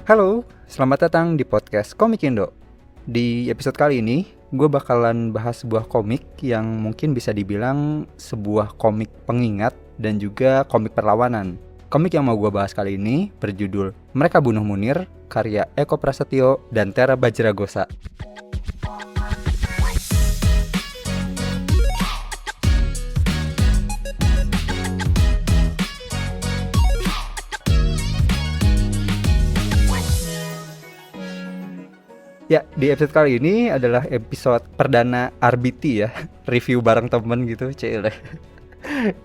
Halo, selamat datang di podcast Komik Indo. Di episode kali ini, gue bakalan bahas sebuah komik yang mungkin bisa dibilang sebuah komik pengingat dan juga komik perlawanan. Komik yang mau gue bahas kali ini berjudul Mereka Bunuh Munir, karya Eko Prasetyo dan Tera Bajragosa. Ya, di episode kali ini adalah episode perdana RBT ya, review bareng temen gitu, cile.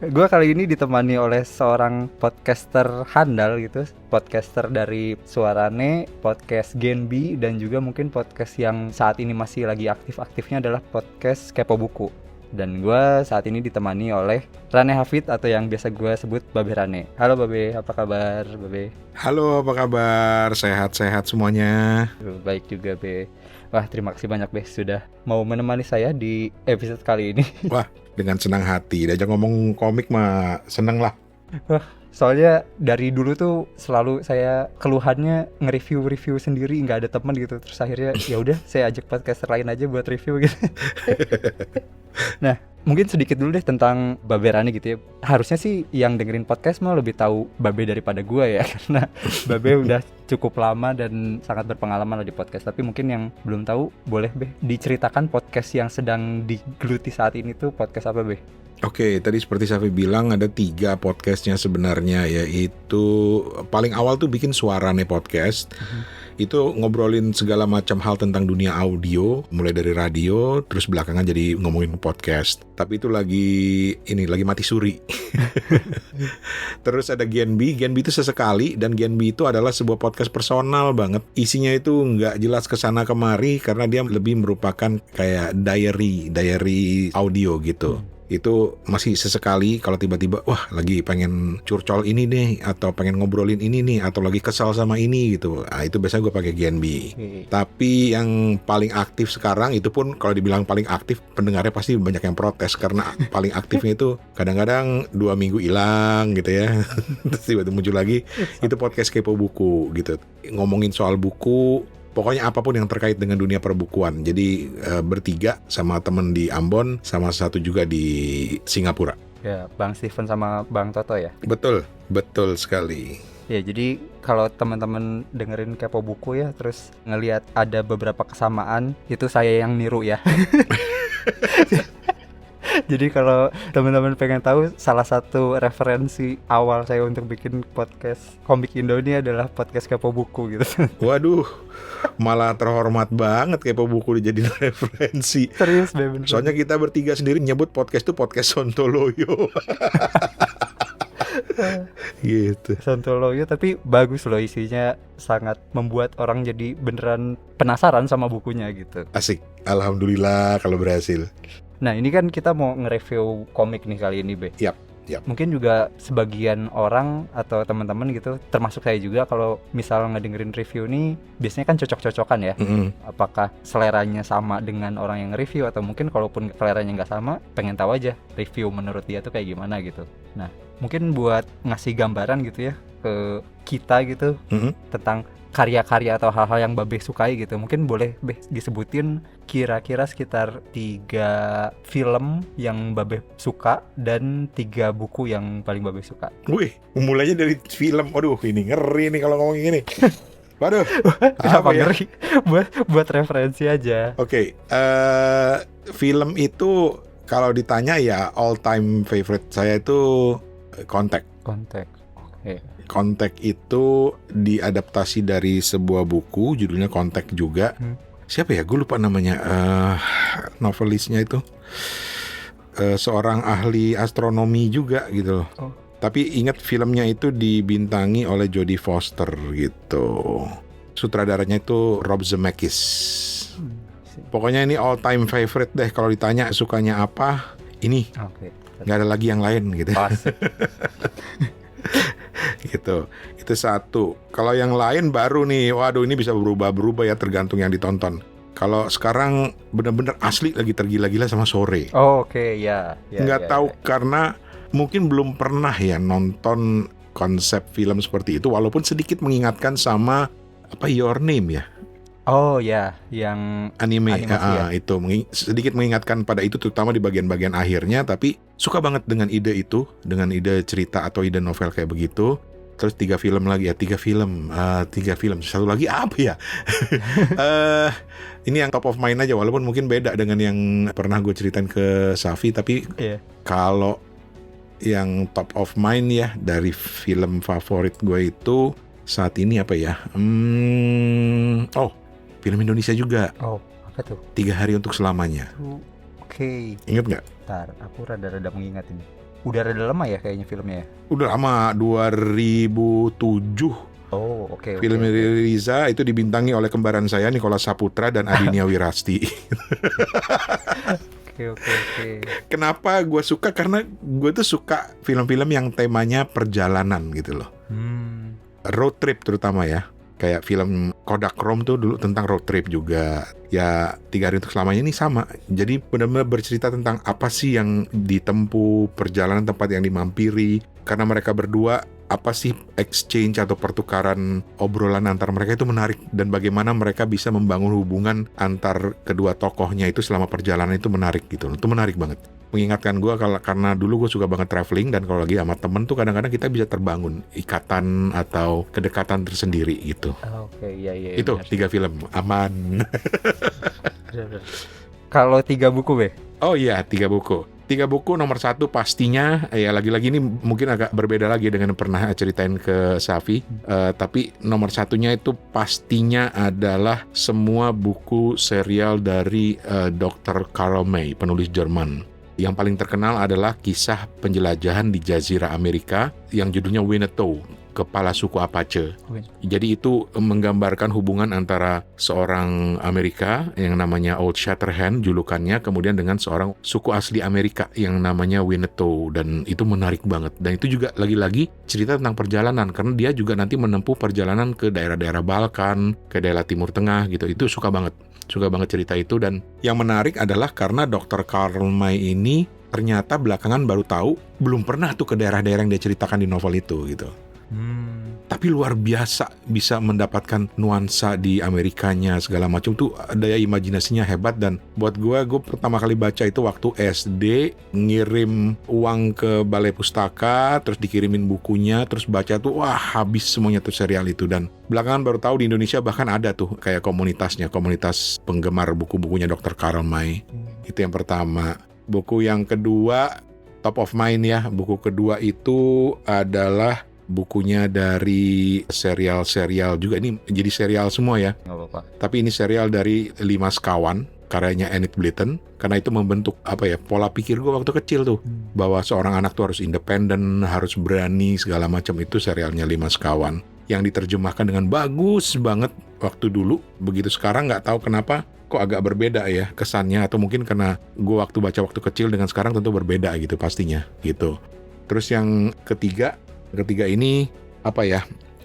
Gue kali ini ditemani oleh seorang podcaster handal gitu, podcaster dari Suarane, podcast Genbi, dan juga mungkin podcast yang saat ini masih lagi aktif-aktifnya adalah podcast Kepo Buku. Dan gue saat ini ditemani oleh Rane Hafid atau yang biasa gue sebut Babe Rane. Halo Babe, apa kabar Babe? Halo, apa kabar? Sehat-sehat semuanya? Baik juga Be. Wah, terima kasih banyak Be sudah mau menemani saya di episode kali ini. Wah, dengan senang hati. Diajak ngomong komik mah seneng lah. Wah, soalnya dari dulu tuh selalu saya keluhannya nge-review sendiri, nggak ada teman gitu. Terus akhirnya ya udah saya ajak podcaster lain aja buat review gitu. Nah, mungkin sedikit dulu deh tentang Babe Rani gitu ya. Harusnya sih yang dengerin podcast mah lebih tahu Babe daripada gue ya, karena Babe udah cukup lama dan sangat berpengalaman lah di podcast. Tapi mungkin yang belum tahu, boleh Be diceritakan podcast yang sedang digeluti saat ini tuh podcast apa Be? Oke, tadi seperti Safi bilang ada 3 podcastnya sebenarnya, yaitu paling awal tuh bikin Suarane Podcast. Itu ngobrolin segala macam hal tentang dunia audio, mulai dari radio, terus belakangan jadi ngomongin podcast. Tapi itu lagi mati suri. Terus ada Genbi itu sesekali, dan Genbi itu adalah sebuah podcast personal banget. Isinya itu nggak jelas kesana kemari karena dia lebih merupakan kayak diary audio gitu. Itu masih sesekali kalau tiba-tiba wah lagi pengen curcol ini nih, atau pengen ngobrolin ini nih, atau lagi kesal sama ini gitu. Itu biasanya gue pakai GNB. Tapi yang paling aktif sekarang, itu pun kalau dibilang paling aktif, pendengarnya pasti banyak yang protes karena paling aktifnya itu kadang-kadang 2 minggu hilang gitu ya. Terus tiba-tiba muncul lagi. Itu podcast Kepo Buku gitu. Ngomongin soal buku, pokoknya apapun yang terkait dengan dunia perbukuan. Jadi bertiga sama temen di Ambon, sama satu juga di Singapura. Ya, Bang Steven sama Bang Toto ya? Betul sekali. Ya, jadi kalau teman-teman dengerin Kepo Buku ya, terus ngelihat ada beberapa kesamaan, itu saya yang niru ya. Jadi kalau teman-teman pengen tahu, salah satu referensi awal saya untuk bikin podcast Komik Indo ini adalah podcast Kepo Buku gitu. Waduh, malah terhormat banget Kepo Buku dijadiin referensi. Serius bener. Soalnya kita bertiga sendiri nyebut podcast itu podcast Sontoloyo. Gitu. Sontoloyo, tapi bagus loh, isinya sangat membuat orang jadi beneran penasaran sama bukunya gitu. Asik, alhamdulillah kalau berhasil. Nah, ini kan kita mau nge-review komik nih kali ini, Be. Yap. Mungkin juga sebagian orang atau teman-teman gitu, termasuk saya juga, kalau misal ngedengerin review nih biasanya kan cocok-cocokan ya. Apakah seleranya sama dengan orang yang review, atau mungkin kalaupun seleranya nggak sama, pengen tahu aja review menurut dia tuh kayak gimana gitu. Nah, mungkin buat ngasih gambaran gitu ya ke kita gitu tentang karya-karya atau hal-hal yang Babe sukai gitu, mungkin boleh Be disebutin kira-kira sekitar 3 film yang Babe suka dan 3 buku yang paling Babe suka. Wih, mulainya dari film. Waduh, ini ngeri nih kalau ngomong gini. Waduh, kenapa ya? Ngeri? buat referensi aja. Oke, film itu kalau ditanya ya all time favorite saya itu Contact. Oke. Contact itu diadaptasi dari sebuah buku, judulnya Contact juga. Siapa ya? Gue lupa namanya. Novelisnya itu seorang ahli astronomi juga gitu loh. Tapi ingat filmnya itu dibintangi oleh Jodie Foster gitu. Sutradaranya itu Rob Zemeckis. Pokoknya ini all time favorite deh. Kalau ditanya sukanya apa, ini. Nggak ada lagi yang lain gitu. Pas. Gitu. Itu satu. Kalau yang lain baru nih, waduh ini bisa berubah-berubah ya tergantung yang ditonton. Kalau sekarang benar-benar asli lagi tergila-gila sama Sore. Oke, ya. Nggak tahu karena mungkin belum pernah ya nonton konsep film seperti itu, walaupun sedikit mengingatkan sama apa Your Name ya? Oh ya, yang Anime animasi ya. itu sedikit mengingatkan pada itu, terutama di bagian-bagian akhirnya. Tapi suka banget dengan ide itu, dengan ide cerita atau ide novel kayak begitu. Terus 3 film lagi ya, 3 film, satu lagi apa ya? Ini yang top of mind aja, walaupun mungkin beda dengan yang pernah gue ceritain ke Safi. Tapi kalau yang top of mind ya dari film favorit gue itu saat ini apa ya? Film Indonesia juga. Oh, apa tuh? 3 Hari Untuk Selamanya. Oke. Ingat nggak? Ntar, aku rada-rada mengingat ini. Udah rada lama ya kayaknya filmnya ya? Udah lama, 2007. Oh, oke. Film Riza itu dibintangi oleh kembaran saya, Nicholas Saputra dan Adinia Wirasti. Oke. Kenapa gue suka? Karena gue tuh suka film-film yang temanya perjalanan gitu loh. Road trip terutama ya. Kayak film Kodachrome tuh dulu tentang road trip juga. Ya 3 Hari Untuk Selamanya ini sama. Jadi benar-benar bercerita tentang apa sih yang ditempuh, perjalanan tempat yang dimampiri. Karena mereka berdua, apa sih exchange atau pertukaran obrolan antar mereka itu menarik. Dan bagaimana mereka bisa membangun hubungan antar kedua tokohnya itu selama perjalanan itu menarik gitu. Itu menarik banget. Mengingatkan gue karena dulu gue suka banget traveling, dan kalau lagi sama temen tuh kadang-kadang kita bisa terbangun ikatan atau kedekatan tersendiri gitu. Oke, iya. Itu benar. 3 film, aman. Kalau 3 buku, Be? Oh iya, 3 buku. 3 buku, nomor 1 pastinya, ya lagi-lagi ini mungkin agak berbeda lagi dengan yang pernah ceritain ke Safi. Tapi nomor 1-nya itu pastinya adalah semua buku serial dari Dr. Karl May, penulis Jerman. Yang paling terkenal adalah kisah penjelajahan di Jazirah Amerika yang judulnya Winnetou, kepala suku Apache. Jadi itu menggambarkan hubungan antara seorang Amerika yang namanya Old Shatterhand, julukannya, kemudian dengan seorang suku asli Amerika yang namanya Winnetou. Dan itu menarik banget. Dan itu juga lagi-lagi cerita tentang perjalanan, karena dia juga nanti menempuh perjalanan ke daerah-daerah Balkan, ke daerah Timur Tengah gitu. Itu suka banget cerita itu. Dan yang menarik adalah karena Dr. Karl May ini ternyata belakangan baru tahu, belum pernah tuh ke daerah-daerah yang dia ceritakan di novel itu gitu. Tapi luar biasa bisa mendapatkan nuansa di Amerikanya segala macam tuh, daya imajinasinya hebat. Dan buat gue pertama kali baca itu waktu SD, ngirim uang ke balai pustaka, terus dikirimin bukunya, terus baca tuh wah habis semuanya tuh serial itu. Dan belakangan baru tahu di Indonesia bahkan ada tuh kayak komunitas penggemar buku-bukunya Dr. Karl May. Itu yang pertama. Buku yang kedua, top of mind ya, buku kedua itu adalah bukunya dari serial juga. Ini jadi serial semua ya. Nggak apa-apa. Tapi ini serial dari 5 Sekawan, karyanya Enid Blyton. Karena itu membentuk pola pikir gue waktu kecil tuh. Bahwa seorang anak tuh harus independen, harus berani, segala macam. Itu serialnya 5 Sekawan. Yang diterjemahkan dengan bagus banget waktu dulu. Begitu sekarang nggak tahu kenapa kok agak berbeda ya kesannya. Atau mungkin karena gue waktu baca waktu kecil dengan sekarang tentu berbeda gitu pastinya gitu. Terus yang ketiga ini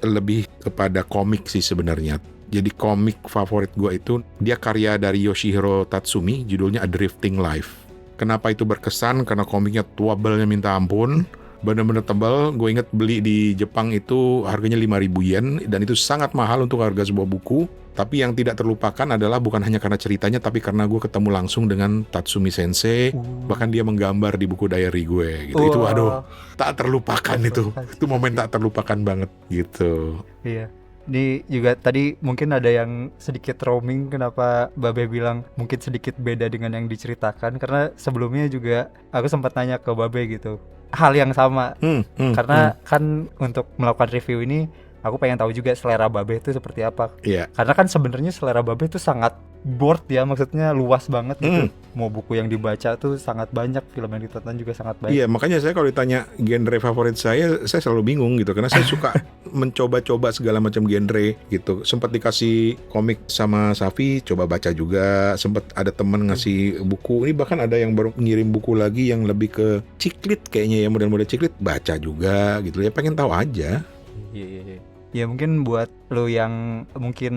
lebih kepada komik sih sebenarnya. Jadi komik favorit gue itu dia karya dari Yoshihiro Tatsumi, judulnya A Drifting Life. Kenapa itu berkesan? Karena komiknya tebalnya minta ampun, bener-bener tebal. Gue inget beli di Jepang itu harganya 5.000 yen, dan itu sangat mahal untuk harga sebuah buku. Tapi yang tidak terlupakan adalah bukan hanya karena ceritanya, tapi karena gue ketemu langsung dengan Tatsumi Sensei. Bahkan dia menggambar di buku diary gue gitu. Itu waduh, tak terlupakan itu. Itu momen tak terlupakan banget gitu. Iya. Ini juga tadi mungkin ada yang sedikit roaming, kenapa Babe bilang mungkin sedikit beda dengan yang diceritakan. Karena sebelumnya juga aku sempat nanya ke Babe gitu, hal yang sama. Karena kan untuk melakukan review ini aku pengen tahu juga selera Babe itu seperti apa. Iya. Karena kan sebenarnya selera Babe itu sangat broad ya, maksudnya luas banget gitu. Mau buku yang dibaca tuh sangat banyak, film yang ditonton juga sangat banyak. Iya, makanya saya kalau ditanya genre favorit saya selalu bingung gitu. Karena saya suka mencoba-coba segala macam genre gitu. Sempat dikasih komik sama Safi, coba baca juga. Sempat ada teman ngasih buku. Ini bahkan ada yang baru ngirim buku lagi yang lebih ke ciklit kayaknya ya, model-model ciklit, baca juga gitu. Ya pengen tahu aja. Iya. Ya mungkin buat lo yang mungkin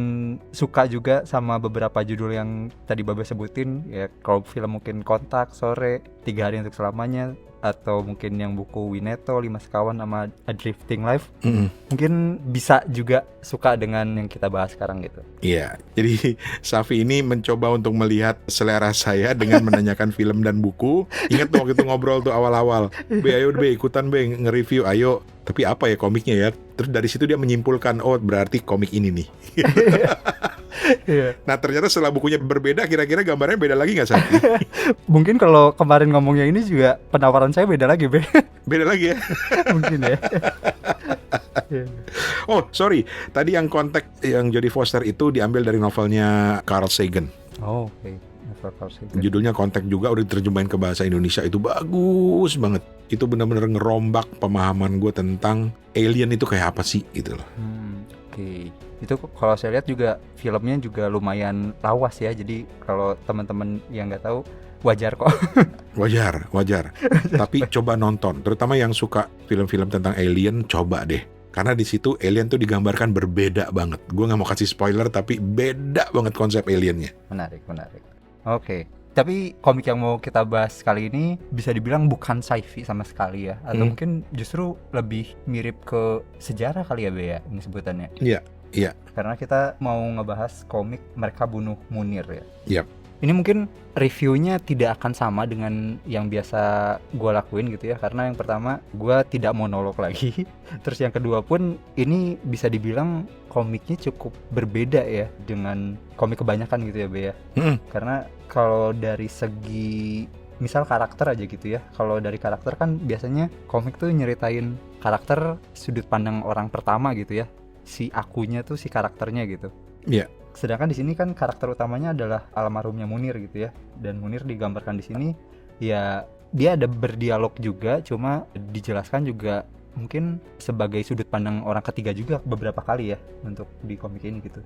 suka juga sama beberapa judul yang tadi Babe sebutin, ya kalau film mungkin Kontak, Sore, 3 Hari Untuk Selamanya, atau mungkin yang buku Winnetou, 5 Sekawan sama A Drifting Life, mungkin bisa juga suka dengan yang kita bahas sekarang gitu. Iya, jadi Safi ini mencoba untuk melihat selera saya dengan menanyakan film dan buku. Ingat tuh waktu itu ngobrol tuh awal-awal, ayo ikutan nge-review, ayo. Tapi apa ya komiknya ya? Terus dari situ dia menyimpulkan, oh berarti komik ini nih. Nah ternyata setelah bukunya berbeda, kira-kira gambarnya beda lagi nggak Safi? Mungkin kalau kemarin ngomongnya ini juga penawaran saya beda lagi, Be. Beda lagi ya? Mungkin ya. Oh sorry, tadi yang kontak yang Jodie Foster itu diambil dari novelnya Carl Sagan. Oh oke. Carl Sagan. Judulnya Kontak juga, udah diterjemahin ke bahasa Indonesia. Itu bagus banget. Itu benar-benar ngerombak pemahaman gue tentang alien itu kayak apa sih gitu loh. Oke. Itu kalau saya lihat juga filmnya juga lumayan lawas ya. Jadi kalau teman-teman yang nggak tahu, wajar kok. Wajar. Tapi coba nonton, terutama yang suka film-film tentang alien, coba deh. Karena di situ alien tuh digambarkan berbeda banget. Gue nggak mau kasih spoiler, tapi beda banget konsep aliennya. Menarik. Oke. Tapi komik yang mau kita bahas kali ini bisa dibilang bukan sci-fi sama sekali ya, atau mungkin justru lebih mirip ke sejarah kali ya, Be ya, ini sebutannya. Iya. Karena kita mau ngebahas komik Mereka Bunuh Munir ya. Iya. Ini mungkin reviewnya tidak akan sama dengan yang biasa gue lakuin gitu ya. Karena yang pertama gue tidak monolog lagi. Terus yang kedua pun ini bisa dibilang komiknya cukup berbeda ya dengan komik kebanyakan gitu ya, Be ya. Karena kalau dari segi misal karakter aja gitu ya. Kalau dari karakter kan biasanya komik tuh nyeritain karakter sudut pandang orang pertama gitu ya. Si akunya tuh si karakternya gitu. Iya. Sedangkan di sini kan karakter utamanya adalah almarhumnya Munir gitu ya. Dan Munir digambarkan di sini ya dia ada berdialog juga, cuma dijelaskan juga mungkin sebagai sudut pandang orang ketiga juga beberapa kali ya untuk di komik ini gitu.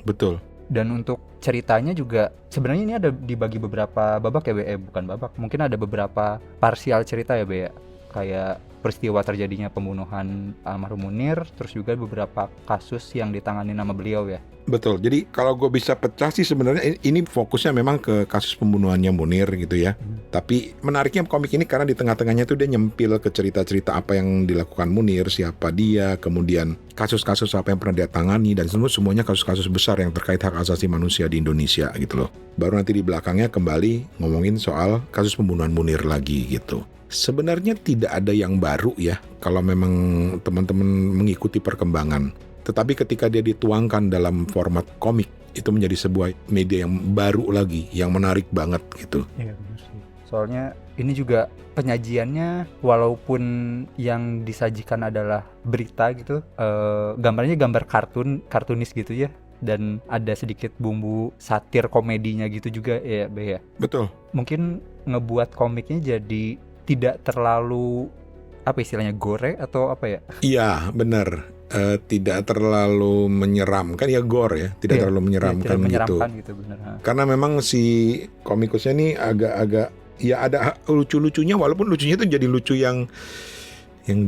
Betul. Dan untuk ceritanya juga sebenarnya ini ada dibagi beberapa babak ya, bukan babak. Mungkin ada beberapa parsial cerita ya, Be ya. Kayak peristiwa terjadinya pembunuhan almarhum Munir, terus juga beberapa kasus yang ditangani nama beliau ya. Betul, jadi kalau gue bisa pecah sih sebenarnya ini fokusnya memang ke kasus pembunuhannya Munir gitu ya. Tapi menariknya komik ini karena di tengah-tengahnya tuh dia nyempil ke cerita-cerita apa yang dilakukan Munir, siapa dia, kemudian kasus-kasus apa yang pernah dia tangani, dan semuanya kasus-kasus besar yang terkait hak asasi manusia di Indonesia gitu loh. Baru nanti di belakangnya kembali ngomongin soal kasus pembunuhan Munir lagi gitu. Sebenarnya tidak ada yang baru ya kalau memang teman-teman mengikuti perkembangan. Tetapi ketika dia dituangkan dalam format komik, itu menjadi sebuah media yang baru lagi, yang menarik banget gitu. Iya benar sih. Soalnya ini juga penyajiannya walaupun yang disajikan adalah berita gitu, gambarnya gambar kartunis gitu ya. Dan ada sedikit bumbu satir komedinya gitu juga ya, Be ya. Betul. Mungkin ngebuat komiknya jadi tidak terlalu apa istilahnya gore atau apa ya? Iya benar. Tidak terlalu menyeramkan ya, gore ya, tidak terlalu menyeramkan, gitu benar. Karena memang si komikusnya nih agak-agak ya ada lucu-lucunya, walaupun lucunya itu jadi lucu yang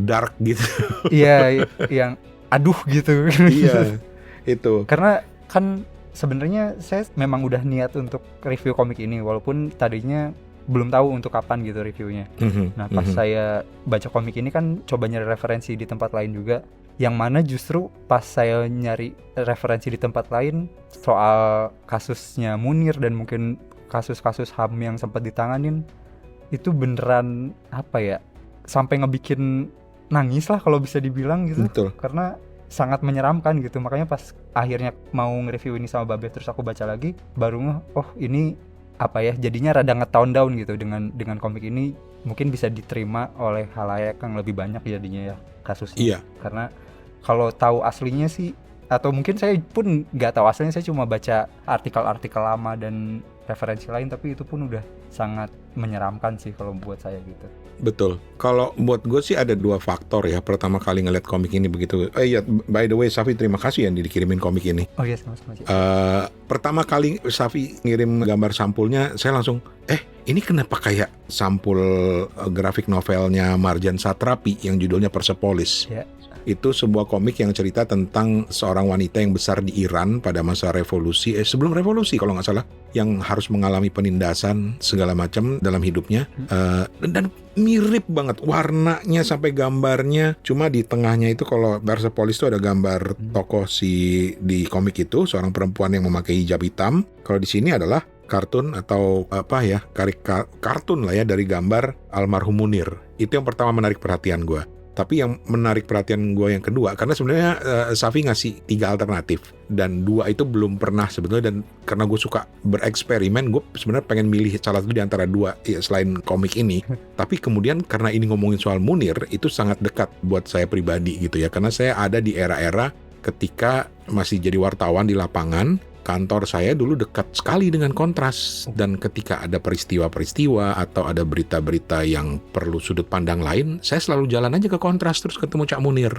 dark gitu. Iya, yang aduh gitu. Iya, itu. Karena kan sebenarnya saya memang udah niat untuk review komik ini, walaupun tadinya belum tahu untuk kapan gitu reviewnya. Nah pas saya baca komik ini kan coba nyari referensi di tempat lain juga, yang mana justru pas saya nyari referensi di tempat lain soal kasusnya Munir dan mungkin kasus-kasus HAM yang sempat ditanganin, itu beneran apa ya, sampai ngebikin nangis lah kalau bisa dibilang gitu. Betul. Karena sangat menyeramkan gitu. Makanya pas akhirnya mau nge-review ini sama Babe, terus aku baca lagi, baru oh ini apa ya, jadinya rada nge-tone down gitu dengan komik ini. Mungkin bisa diterima oleh halayak yang lebih banyak jadinya ya kasusnya. Iya. Karena kalau tahu aslinya sih, atau mungkin saya pun nggak tahu aslinya, saya cuma baca artikel-artikel lama dan referensi lain, tapi itu pun udah sangat menyeramkan sih kalau buat saya gitu. Betul. Kalau buat gue sih ada dua faktor ya. Pertama kali ngeliat komik ini begitu. Iya, by the way Safi terima kasih yang dikirimin komik ini. Oh iya, sama-sama. Pertama kali Safi ngirim gambar sampulnya, saya langsung ini kenapa kayak sampul grafik novelnya Marjan Satrapi yang judulnya Persepolis. Ya. Itu sebuah komik yang cerita tentang seorang wanita yang besar di Iran pada masa revolusi, sebelum revolusi kalau nggak salah, yang harus mengalami penindasan segala macam dalam hidupnya. Dan mirip banget warnanya sampai gambarnya. Cuma di tengahnya itu kalau Persepolis itu ada gambar tokoh si di komik itu seorang perempuan yang memakai hijab hitam. Kalau di sini adalah kartun atau kartun lah ya dari gambar almarhum Munir. Itu yang pertama menarik perhatian gue. Tapi yang menarik perhatian gue yang kedua, karena sebenarnya Safi ngasih 3 alternatif dan 2 itu belum pernah sebetulnya, dan karena gue suka bereksperimen, gue sebenarnya pengen milih salah satu di antara 2 ya, selain komik ini. Tapi kemudian karena ini ngomongin soal Munir, itu sangat dekat buat saya pribadi gitu ya, karena saya ada di era-era ketika masih jadi wartawan di lapangan. Kantor saya dulu dekat sekali dengan Kontras, dan ketika ada peristiwa-peristiwa atau ada berita-berita yang perlu sudut pandang lain, saya selalu jalan aja ke Kontras terus ketemu Cak Munir.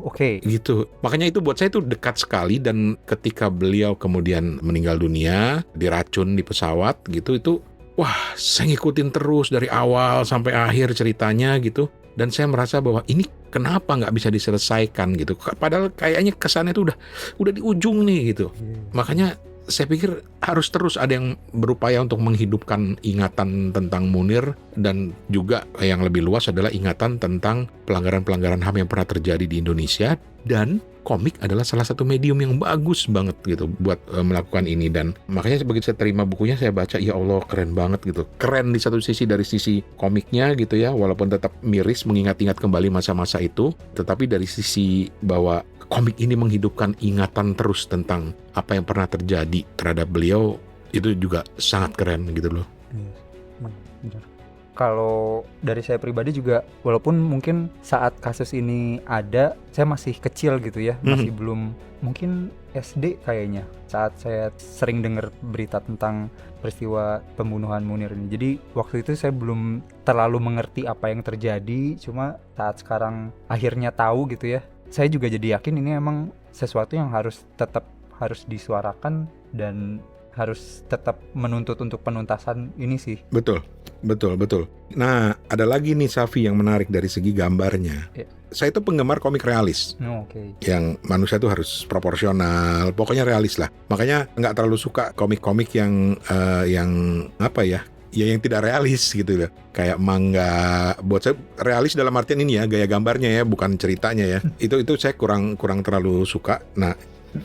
Oke. Gitu. Makanya itu buat saya itu dekat sekali, dan ketika beliau kemudian meninggal dunia, diracun di pesawat gitu, itu wah, saya ngikutin terus dari awal sampai akhir ceritanya gitu. Dan saya merasa bahwa ini kenapa nggak bisa diselesaikan gitu. Padahal kayaknya kesannya itu udah di ujung nih gitu. Makanya saya pikir harus terus ada yang berupaya untuk menghidupkan ingatan tentang Munir, dan juga yang lebih luas adalah ingatan tentang pelanggaran-pelanggaran HAM yang pernah terjadi di Indonesia. Dan komik adalah salah satu medium yang bagus banget gitu buat melakukan ini. Dan makanya begitu saya terima bukunya, saya baca, ya Allah keren banget gitu. Keren di satu sisi dari sisi komiknya gitu ya, walaupun tetap miris mengingat-ingat kembali masa-masa itu, tetapi dari sisi bahwa komik ini menghidupkan ingatan terus tentang apa yang pernah terjadi terhadap beliau, itu juga sangat keren gitu loh. Kalau dari saya pribadi juga, walaupun mungkin saat kasus ini ada, saya masih kecil gitu ya, masih belum, mungkin SD kayaknya, saat saya sering dengar berita tentang peristiwa pembunuhan Munir ini. Jadi waktu itu saya belum terlalu mengerti apa yang terjadi, cuma saat sekarang akhirnya tahu gitu ya, saya juga jadi yakin ini emang sesuatu yang harus disuarakan dan harus tetap menuntut untuk penuntasan ini sih. Betul. Nah, ada lagi nih Safi yang menarik dari segi gambarnya. Saya itu penggemar komik realis. Yang manusia itu harus proporsional, pokoknya realis lah. Makanya nggak terlalu suka komik-komik yang apa ya? Ya yang tidak realis gitu loh. Kayak manga. Buat saya realis dalam artian ini ya, gaya gambarnya ya, bukan ceritanya ya. Itu saya kurang terlalu suka. Nah,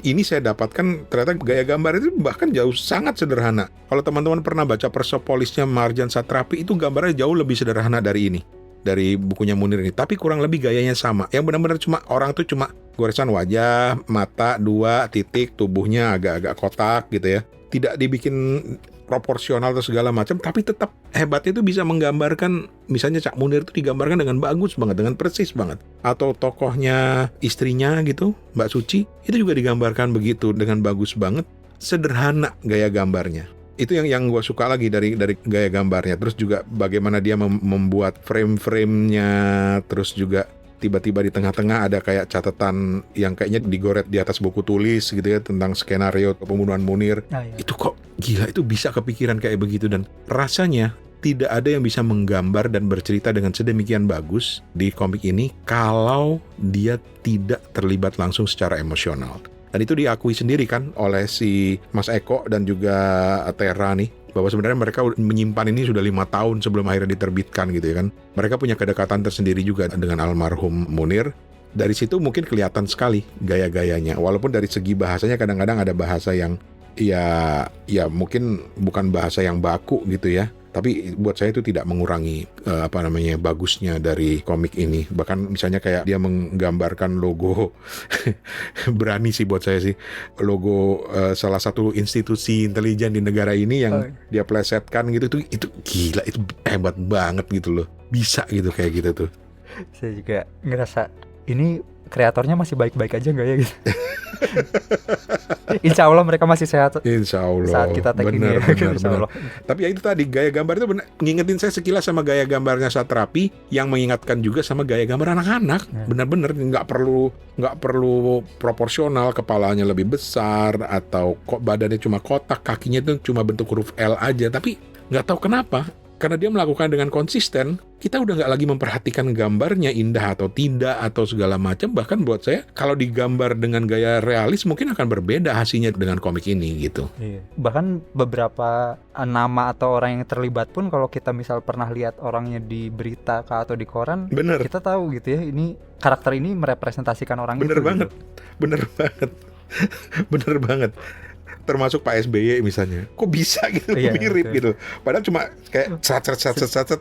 ini saya dapatkan ternyata gaya gambar itu bahkan jauh sangat sederhana. Kalau teman-teman pernah baca Persepolisnya Marjan Satrapi, itu gambarnya jauh lebih sederhana dari ini, dari bukunya Munir ini. Tapi kurang lebih gayanya sama. Yang benar-benar cuma orang tuh cuma goresan wajah, mata 2 titik, tubuhnya agak-agak kotak gitu ya. Tidak dibikin proporsional atau segala macam, tapi tetap hebatnya itu bisa menggambarkan, misalnya Cak Munir itu digambarkan dengan bagus banget, dengan persis banget. Atau tokohnya istrinya gitu, Mbak Suci, itu juga digambarkan begitu dengan bagus banget, sederhana gaya gambarnya. Itu yang gue suka lagi dari gaya gambarnya. Terus juga bagaimana dia membuat frame-framenya, terus juga tiba-tiba di tengah-tengah ada kayak catatan yang kayaknya digoret di atas buku tulis gitu ya, tentang skenario pembunuhan Munir. Itu kok gila, itu bisa kepikiran kayak begitu, dan rasanya tidak ada yang bisa menggambar dan bercerita dengan sedemikian bagus di komik ini kalau dia tidak terlibat langsung secara emosional. Dan itu diakui sendiri kan oleh si Mas Eko dan juga Tera nih, bahwa sebenarnya mereka menyimpan ini sudah 5 tahun sebelum akhirnya diterbitkan gitu ya kan. Mereka punya kedekatan tersendiri juga dengan almarhum Munir. Dari situ mungkin kelihatan sekali gaya-gayanya. Walaupun dari segi bahasanya kadang-kadang ada bahasa yang ya mungkin bukan bahasa yang baku gitu ya. Tapi buat saya itu tidak mengurangi bagusnya dari komik ini. Bahkan misalnya kayak dia menggambarkan logo berani sih buat saya sih, logo salah satu institusi intelijen di negara ini yang dia plesetkan gitu, itu gila, itu hebat banget gitu loh. Bisa gitu kayak gitu tuh. Saya juga ngerasa ini kreatornya masih baik-baik aja nggak ya gitu. Insya Allah mereka masih sehat. Insya Allah. Saat kita tag ini ya. Insya Allah. Tapi ya itu tadi, gaya gambar itu benar, ngingetin saya sekilas sama gaya gambarnya Satrapi, yang mengingatkan juga sama gaya gambar anak-anak. Benar-benar nggak perlu proporsional, kepalanya lebih besar atau kok badannya cuma kotak, kakinya itu cuma bentuk huruf L aja. Tapi nggak tahu kenapa karena dia melakukan dengan konsisten, kita udah nggak lagi memperhatikan gambarnya indah atau tidak atau segala macam. Bahkan buat saya, kalau digambar dengan gaya realis mungkin akan berbeda hasilnya dengan komik ini gitu. Iya. Bahkan beberapa nama atau orang yang terlibat pun kalau kita misal pernah lihat orangnya di berita atau di koran, Bener. kita tahu gitu ya, ini karakter ini merepresentasikan orang Bener itu. banget, gitu. bener banget, bener banget. Termasuk Pak SBY misalnya, kok bisa gitu, Iya, mirip betul. gitu. Padahal cuma kayak sat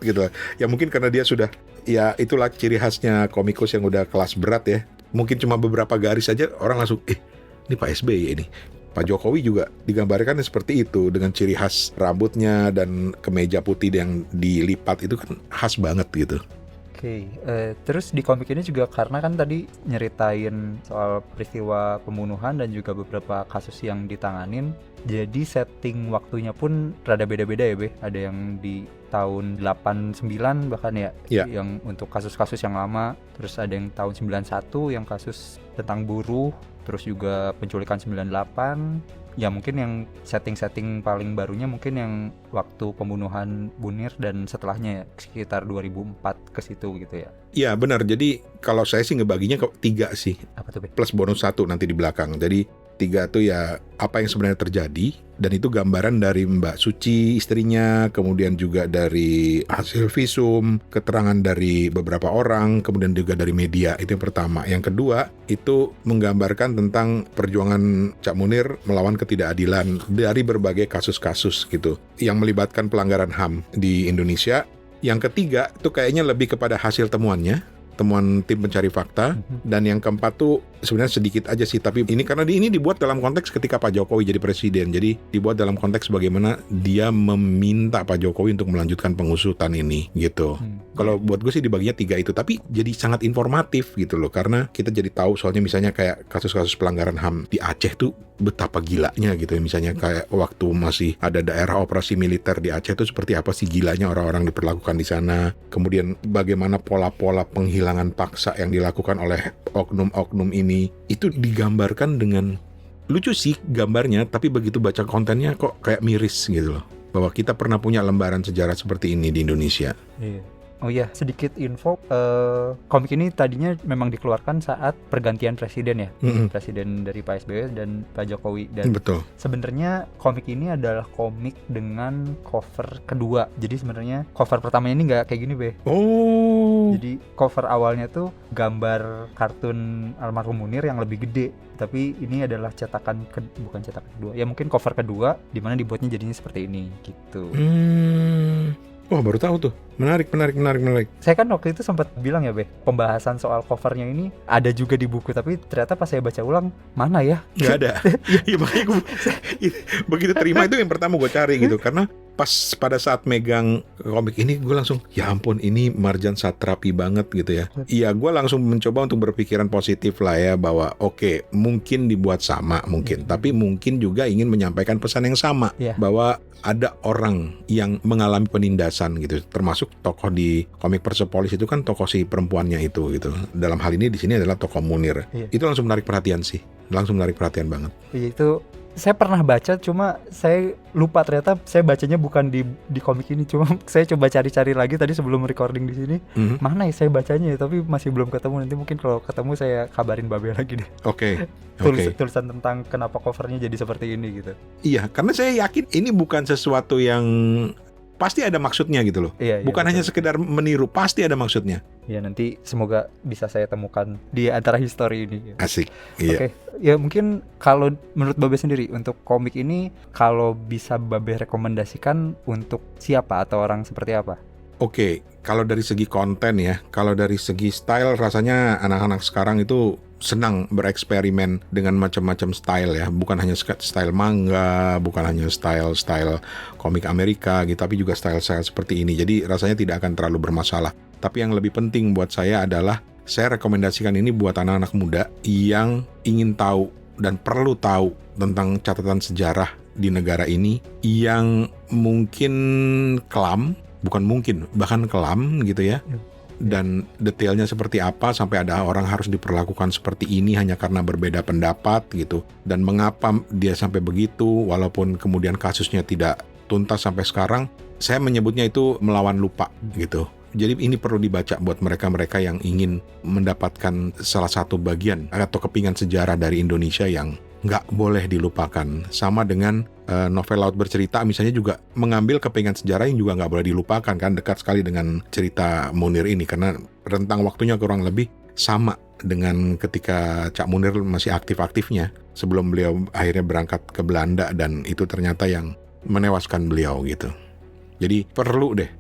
gitu. Ya mungkin karena dia sudah, ya itulah ciri khasnya komikus yang udah kelas berat ya. Mungkin cuma beberapa garis saja orang langsung, ini Pak SBY ini. Pak Jokowi juga digambarkan seperti itu, dengan ciri khas rambutnya dan kemeja putih yang dilipat itu kan khas banget gitu. Oke, terus di komik ini juga karena kan tadi nyeritain soal peristiwa pembunuhan dan juga beberapa kasus yang ditanganin, jadi setting waktunya pun rada beda-beda ya, Be. Ada yang di tahun 89 bahkan ya, yang untuk kasus-kasus yang lama, terus ada yang tahun 91 yang kasus tentang buruh, terus juga penculikan 98. Ya mungkin yang setting-setting paling barunya mungkin yang waktu pembunuhan Munir dan setelahnya ya, sekitar 2004 ke situ gitu ya. Iya benar, jadi kalau saya sih ngebaginya ke 3 sih. Apa tuh, Be? Plus bonus 1 nanti di belakang. Jadi 3 tuh ya apa yang sebenarnya terjadi, dan itu gambaran dari Mbak Suci istrinya, kemudian juga dari hasil visum, keterangan dari beberapa orang, kemudian juga dari media. Itu yang pertama. Yang kedua itu menggambarkan tentang perjuangan Cak Munir melawan ketidakadilan dari berbagai kasus-kasus gitu yang melibatkan pelanggaran HAM di Indonesia. Yang ketiga itu kayaknya lebih kepada hasil temuan tim pencari fakta. Dan yang keempat tuh sebenarnya sedikit aja sih, tapi ini karena ini dibuat dalam konteks ketika Pak Jokowi jadi presiden, jadi dibuat dalam konteks bagaimana dia meminta Pak Jokowi untuk melanjutkan pengusutan ini gitu. Kalau buat gue sih dibaginya 3 itu, tapi jadi sangat informatif gitu loh, karena kita jadi tahu soalnya misalnya kayak kasus-kasus pelanggaran HAM di Aceh tuh betapa gilanya gitu ya, misalnya kayak waktu masih ada daerah operasi militer di Aceh tuh seperti apa sih gilanya orang-orang diperlakukan di sana, kemudian bagaimana pola-pola penghilangan paksa yang dilakukan oleh oknum-oknum ini, itu digambarkan dengan lucu sih gambarnya, tapi begitu baca kontennya kok kayak miris gitu loh, bahwa kita pernah punya lembaran sejarah seperti ini di Indonesia. Iya. Oh iya, sedikit info, komik ini tadinya memang dikeluarkan saat pergantian presiden ya, presiden dari Pak SBY dan Pak Jokowi. Dan betul. Sebenarnya komik ini adalah komik dengan cover kedua. Jadi sebenarnya cover pertamanya ini nggak kayak gini, Be. Oh. Jadi cover awalnya tuh gambar kartun almarhum Munir yang lebih gede. Tapi ini adalah bukan cetakan kedua. Ya mungkin cover kedua, di mana dibuatnya jadinya seperti ini gitu. Oh, baru tahu tuh. Menarik. Saya kan waktu itu sempat bilang ya, Be, pembahasan soal covernya ini ada juga di buku, tapi ternyata pas saya baca ulang, mana ya? Nggak ada. Ya makanya gue begitu terima itu yang pertama gue cari gitu, karena pas pada saat megang komik ini gue langsung, ya ampun ini Marjan Satrapi banget gitu ya. Iya, gue langsung mencoba untuk berpikiran positif lah ya, bahwa oke, mungkin dibuat sama mungkin, tapi mungkin juga ingin menyampaikan pesan yang sama, bahwa ada orang yang mengalami penindasan gitu, termasuk tokoh di komik Persepolis itu kan tokoh si perempuannya itu gitu. Dalam hal ini di sini adalah tokoh Munir. Itu langsung menarik perhatian sih, langsung menarik perhatian banget. Iya, itu saya pernah baca, cuma saya lupa ternyata saya bacanya bukan di komik ini. Cuma saya coba cari-cari lagi tadi sebelum recording di sini. Mana ya saya bacanya ya, tapi masih belum ketemu. Nanti mungkin kalau ketemu saya kabarin Babe lagi deh. Oke. Tulisan tentang kenapa covernya jadi seperti ini gitu. Iya, karena saya yakin ini bukan sesuatu yang pasti ada maksudnya gitu loh. Bukan hanya sekedar meniru, pasti ada maksudnya. Ya nanti semoga bisa saya temukan di antara history ini. Asik. Iya. Oke. Ya mungkin kalau menurut Babe sendiri untuk komik ini, kalau bisa Babe rekomendasikan untuk siapa atau orang seperti apa? Oke, kalau dari segi konten ya, kalau dari segi style rasanya anak-anak sekarang itu senang bereksperimen dengan macam-macam style ya, bukan hanya style manga, bukan hanya style komik Amerika gitu, tapi juga style seperti ini. Jadi rasanya tidak akan terlalu bermasalah. Tapi yang lebih penting buat saya adalah saya rekomendasikan ini buat anak-anak muda yang ingin tahu dan perlu tahu tentang catatan sejarah di negara ini yang mungkin kelam, bahkan kelam gitu ya. Dan detailnya seperti apa sampai ada orang harus diperlakukan seperti ini hanya karena berbeda pendapat gitu. Dan mengapa dia sampai begitu walaupun kemudian kasusnya tidak tuntas sampai sekarang. saya menyebutnya itu melawan lupa gitu. Jadi ini perlu dibaca buat mereka-mereka yang ingin mendapatkan salah satu bagian atau kepingan sejarah dari Indonesia yang nggak boleh dilupakan. Sama dengan novel Laut Bercerita misalnya juga mengambil kepingan sejarah yang juga nggak boleh dilupakan, kan dekat sekali dengan cerita Munir ini karena rentang waktunya kurang lebih sama dengan ketika Cak Munir masih aktif-aktifnya sebelum beliau akhirnya berangkat ke Belanda dan itu ternyata yang menewaskan beliau gitu. Jadi perlu deh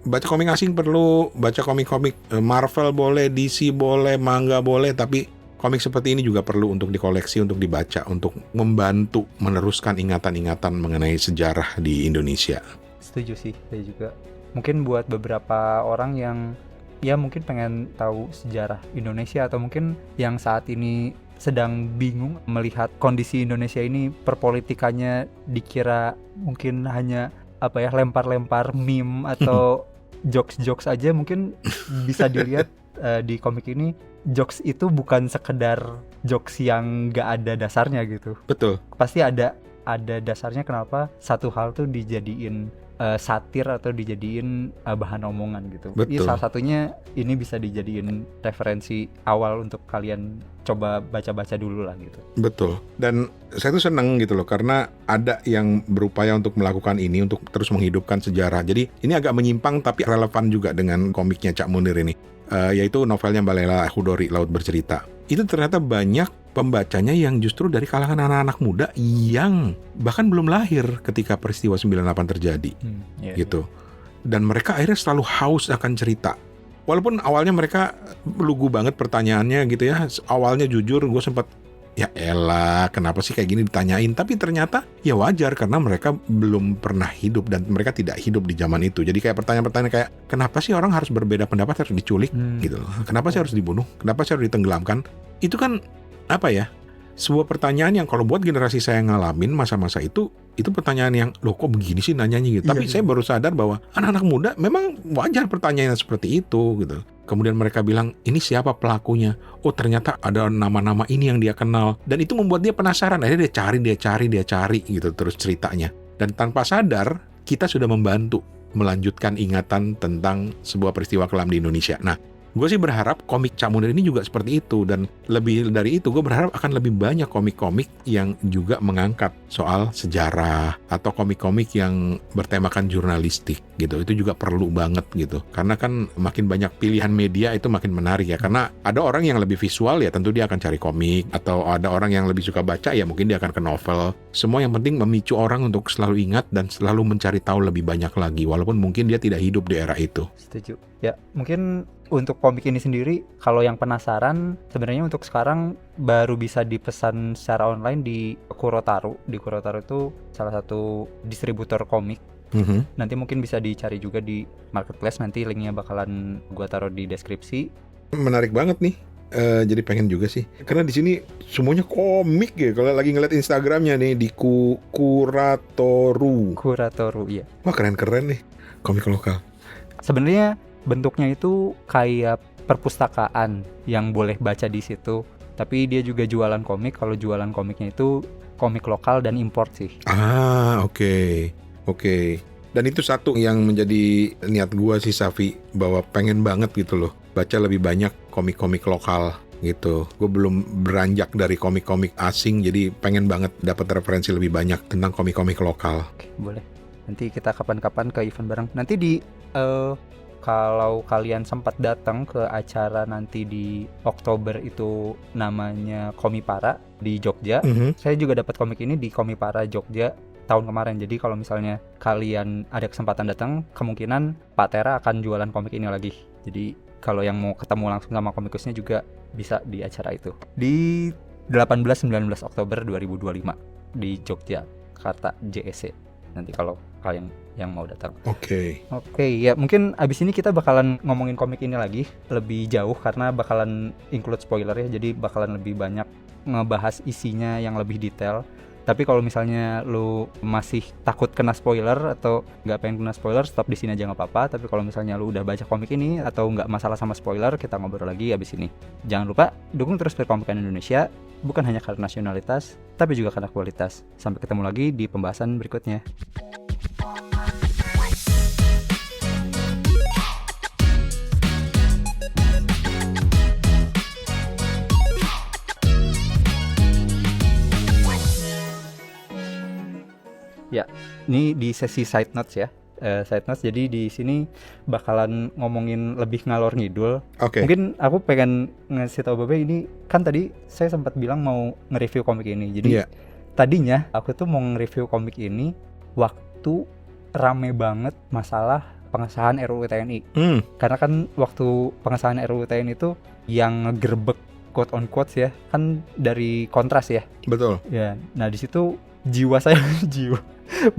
baca komik asing, perlu baca komik-komik Marvel boleh, DC boleh, manga boleh, tapi komik seperti ini juga perlu untuk dikoleksi, untuk dibaca, untuk membantu meneruskan ingatan-ingatan mengenai sejarah di Indonesia. Setuju sih, saya juga. Mungkin buat beberapa orang yang ya mungkin pengen tahu sejarah Indonesia atau mungkin yang saat ini sedang bingung melihat kondisi Indonesia ini, perpolitikannya dikira mungkin hanya apa ya, lempar-lempar meme atau jokes-jokes aja, mungkin bisa dilihat di komik ini jokes itu bukan sekedar jokes yang gak ada dasarnya gitu. Betul. Pasti ada dasarnya kenapa satu hal tuh dijadiin satir atau dijadiin bahan omongan gitu. Betul. Salah satunya ini bisa dijadiin referensi awal untuk kalian coba baca-baca dulu lah gitu. Betul. Dan saya tuh seneng gitu loh karena ada yang berupaya untuk melakukan ini untuk terus menghidupkan sejarah. Jadi ini agak menyimpang tapi relevan juga dengan komiknya Cak Munir ini. Yaitu novelnya Mbak Lela Khudori, Laut Bercerita. Itu ternyata banyak pembacanya yang justru dari kalangan anak-anak muda yang bahkan belum lahir ketika peristiwa 98 terjadi gitu. Dan mereka akhirnya selalu haus akan cerita. Walaupun awalnya mereka lugu banget pertanyaannya gitu ya. Awalnya jujur gue sempat ya elah kenapa sih kayak gini ditanyain. Tapi ternyata ya wajar karena mereka belum pernah hidup dan mereka tidak hidup di zaman itu. Jadi kayak pertanyaan-pertanyaan kayak kenapa sih orang harus berbeda pendapat, harus diculik gitu loh. Kenapa sih harus dibunuh? Kenapa sih harus ditenggelamkan? Itu kan apa ya, sebuah pertanyaan yang kalau buat generasi saya ngalamin masa-masa itu pertanyaan yang loh kok begini sih nanyanya gitu. Tapi saya baru sadar bahwa anak-anak muda memang wajar pertanyaan seperti itu gitu. Kemudian mereka bilang ini siapa pelakunya, oh ternyata ada nama-nama ini yang dia kenal, dan itu membuat dia penasaran. Akhirnya dia cari gitu terus ceritanya, dan tanpa sadar kita sudah membantu melanjutkan ingatan tentang sebuah peristiwa kelam di Indonesia. Nah, gue sih berharap komik Cak Munir ini juga seperti itu, dan lebih dari itu gue berharap akan lebih banyak komik-komik yang juga mengangkat soal sejarah atau komik-komik yang bertemakan jurnalistik gitu. Itu juga perlu banget gitu, karena kan makin banyak pilihan media itu makin menarik ya. Karena ada orang yang lebih visual ya tentu dia akan cari komik, atau ada orang yang lebih suka baca ya mungkin dia akan ke novel. Semua yang penting memicu orang untuk selalu ingat dan selalu mencari tahu lebih banyak lagi, walaupun mungkin dia tidak hidup di era itu. Setuju. Ya, mungkin untuk komik ini sendiri, kalau yang penasaran, sebenarnya untuk sekarang baru bisa dipesan secara online di Kurotaru. Di Kurotaru itu salah satu distributor komik. Nanti mungkin bisa dicari juga di marketplace. Nanti linknya bakalan gua taruh di deskripsi. Menarik banget nih. Jadi pengen juga sih. Karena di sini semuanya komik ya. Kalau lagi ngeliat Instagramnya nih di Kuratoru. Kuratoru, iya. Wah keren-keren nih komik lokal. Sebenarnya bentuknya itu kayak perpustakaan yang boleh baca di situ, tapi dia juga jualan komik. Kalau jualan komiknya itu komik lokal dan import sih. Oke. Dan itu satu yang menjadi niat gua sih Safi, bahwa pengen banget gitu loh baca lebih banyak komik-komik lokal gitu. Gue belum beranjak dari komik-komik asing, jadi pengen banget dapat referensi lebih banyak tentang komik-komik lokal. Oke, boleh. Nanti kita kapan-kapan ke event bareng. Nanti di kalau kalian sempat datang ke acara nanti di Oktober itu namanya Komipara di Jogja. Saya juga dapat komik ini di Komipara Jogja tahun kemarin. Jadi kalau misalnya kalian ada kesempatan datang, kemungkinan Pak Tera akan jualan komik ini lagi. Jadi kalau yang mau ketemu langsung sama komikusnya juga bisa di acara itu. Di 18-19 Oktober 2025 di Yogyakarta JEC. Nanti kalau kalian yang mau datang. Oke, ya mungkin abis ini kita bakalan ngomongin komik ini lagi lebih jauh karena bakalan include spoiler ya. Jadi bakalan lebih banyak ngebahas isinya yang lebih detail. Tapi kalau misalnya lu masih takut kena spoiler atau nggak pengen kena spoiler, stop di sini aja nggak apa-apa. Tapi kalau misalnya lu udah baca komik ini atau nggak masalah sama spoiler, kita ngobrol lagi abis ini. Jangan lupa dukung terus Perkomikan Indonesia, bukan hanya karena nasionalitas, tapi juga karena kualitas. Sampai ketemu lagi di pembahasan berikutnya. Ya, ini di sesi side notes ya. Side notes, jadi di sini bakalan ngomongin lebih ngalor ngidul. Oke. Mungkin aku pengen ngasih tau Babe, ini kan tadi saya sempat bilang mau nge-review komik ini. Jadi tadinya aku tuh mau nge-review komik ini waktu rame banget masalah pengesahan RUU TNI. Karena kan waktu pengesahan RUU TNI itu yang ngegerbek quote on quotes ya kan dari Kontras ya. Betul. Ya, nah di situ jiwa saya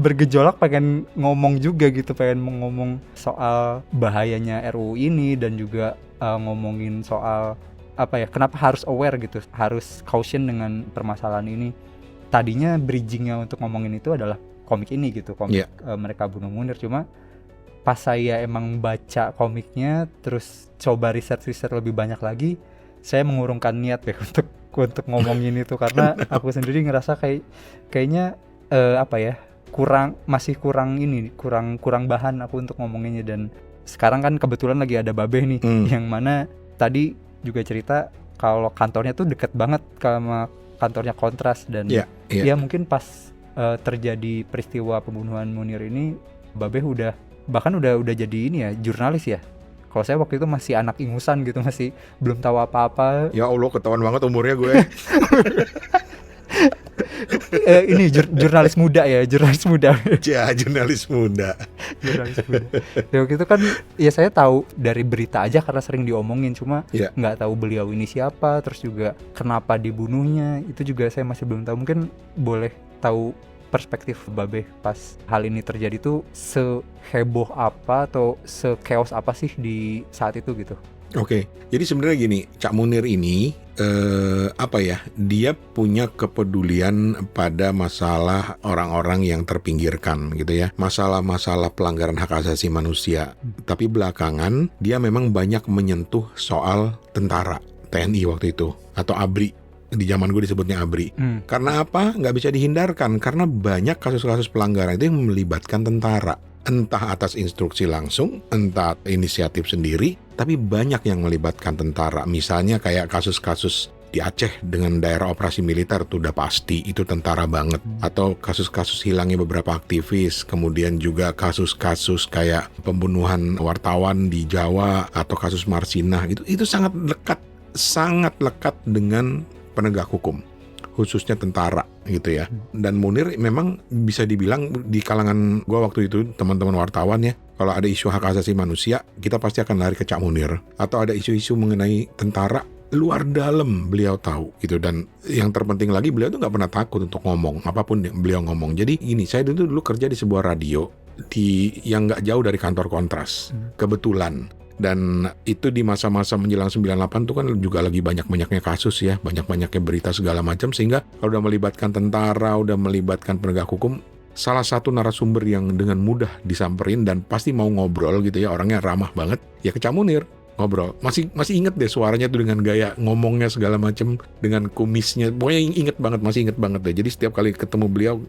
bergejolak pengen ngomong juga gitu, pengen ngomong soal bahayanya RUU ini dan juga ngomongin soal apa ya, kenapa harus aware gitu, harus caution dengan permasalahan ini. Tadinya bridgingnya untuk ngomongin itu adalah komik ini gitu, komik Mereka Bunuh Munir. Cuma pas saya emang baca komiknya terus coba riset lebih banyak lagi, saya mengurungkan niat ya untuk ngomongin itu karena aku sendiri ngerasa kayaknya apa ya, masih kurang bahan aku untuk ngomonginnya. Dan sekarang kan kebetulan lagi ada Babe nih yang mana tadi juga cerita kalau kantornya tuh deket banget sama kantornya Kontras. Dan ya mungkin pas terjadi peristiwa pembunuhan Munir ini Babe udah jadi ini ya, jurnalis ya. Kalau saya waktu itu masih anak ingusan gitu, masih belum tahu apa-apa. Ya Allah, ketahuan banget umurnya gue. Ini jurnalis muda ya, jurnalis muda. Jurnalis muda. Ya waktu itu kan ya saya tahu dari berita aja karena sering diomongin, cuma nggak tahu beliau ini siapa, terus juga kenapa dibunuhnya itu juga saya masih belum tahu. Mungkin boleh tahu perspektif Babe pas hal ini terjadi tuh seheboh apa atau se-chaos apa sih di saat itu gitu. Oke, jadi sebenarnya gini, Cak Munir ini dia punya kepedulian pada masalah orang-orang yang terpinggirkan gitu ya, masalah-masalah pelanggaran hak asasi manusia. Tapi belakangan dia memang banyak menyentuh soal tentara, TNI waktu itu, atau ABRI. Di zaman gue disebutnya ABRI. Karena apa? Nggak bisa dihindarkan, karena banyak kasus-kasus pelanggaran itu yang melibatkan tentara. Entah atas instruksi langsung, entah inisiatif sendiri, tapi banyak yang melibatkan tentara. Misalnya kayak kasus-kasus di Aceh dengan daerah operasi militer tuh udah pasti itu tentara banget. Atau kasus-kasus hilangnya beberapa aktivis, kemudian juga kasus-kasus kayak pembunuhan wartawan di Jawa atau kasus Marsinah, itu sangat lekat dengan penegak hukum, khususnya tentara gitu ya. Dan Munir memang bisa dibilang di kalangan gua waktu itu, teman-teman wartawan ya, kalau ada isu hak asasi manusia kita pasti akan lari ke Cak Munir. Atau ada isu-isu mengenai tentara, luar dalam beliau tahu gitu. Dan yang terpenting lagi, beliau tuh nggak pernah takut untuk ngomong apapun yang beliau ngomong. Jadi ini, saya dulu kerja di sebuah radio yang nggak jauh dari kantor Kontras kebetulan. Dan itu di masa-masa menjelang 98 tuh kan juga lagi banyak-banyaknya kasus ya, banyak-banyaknya berita segala macam, sehingga kalau udah melibatkan tentara, udah melibatkan penegak hukum, salah satu narasumber yang dengan mudah disamperin dan pasti mau ngobrol gitu ya, orangnya ramah banget, ya ke Cak Munir. Ngobrol, masih inget deh suaranya tuh dengan gaya ngomongnya segala macem, dengan kumisnya, pokoknya masih inget banget deh. Jadi setiap kali ketemu beliau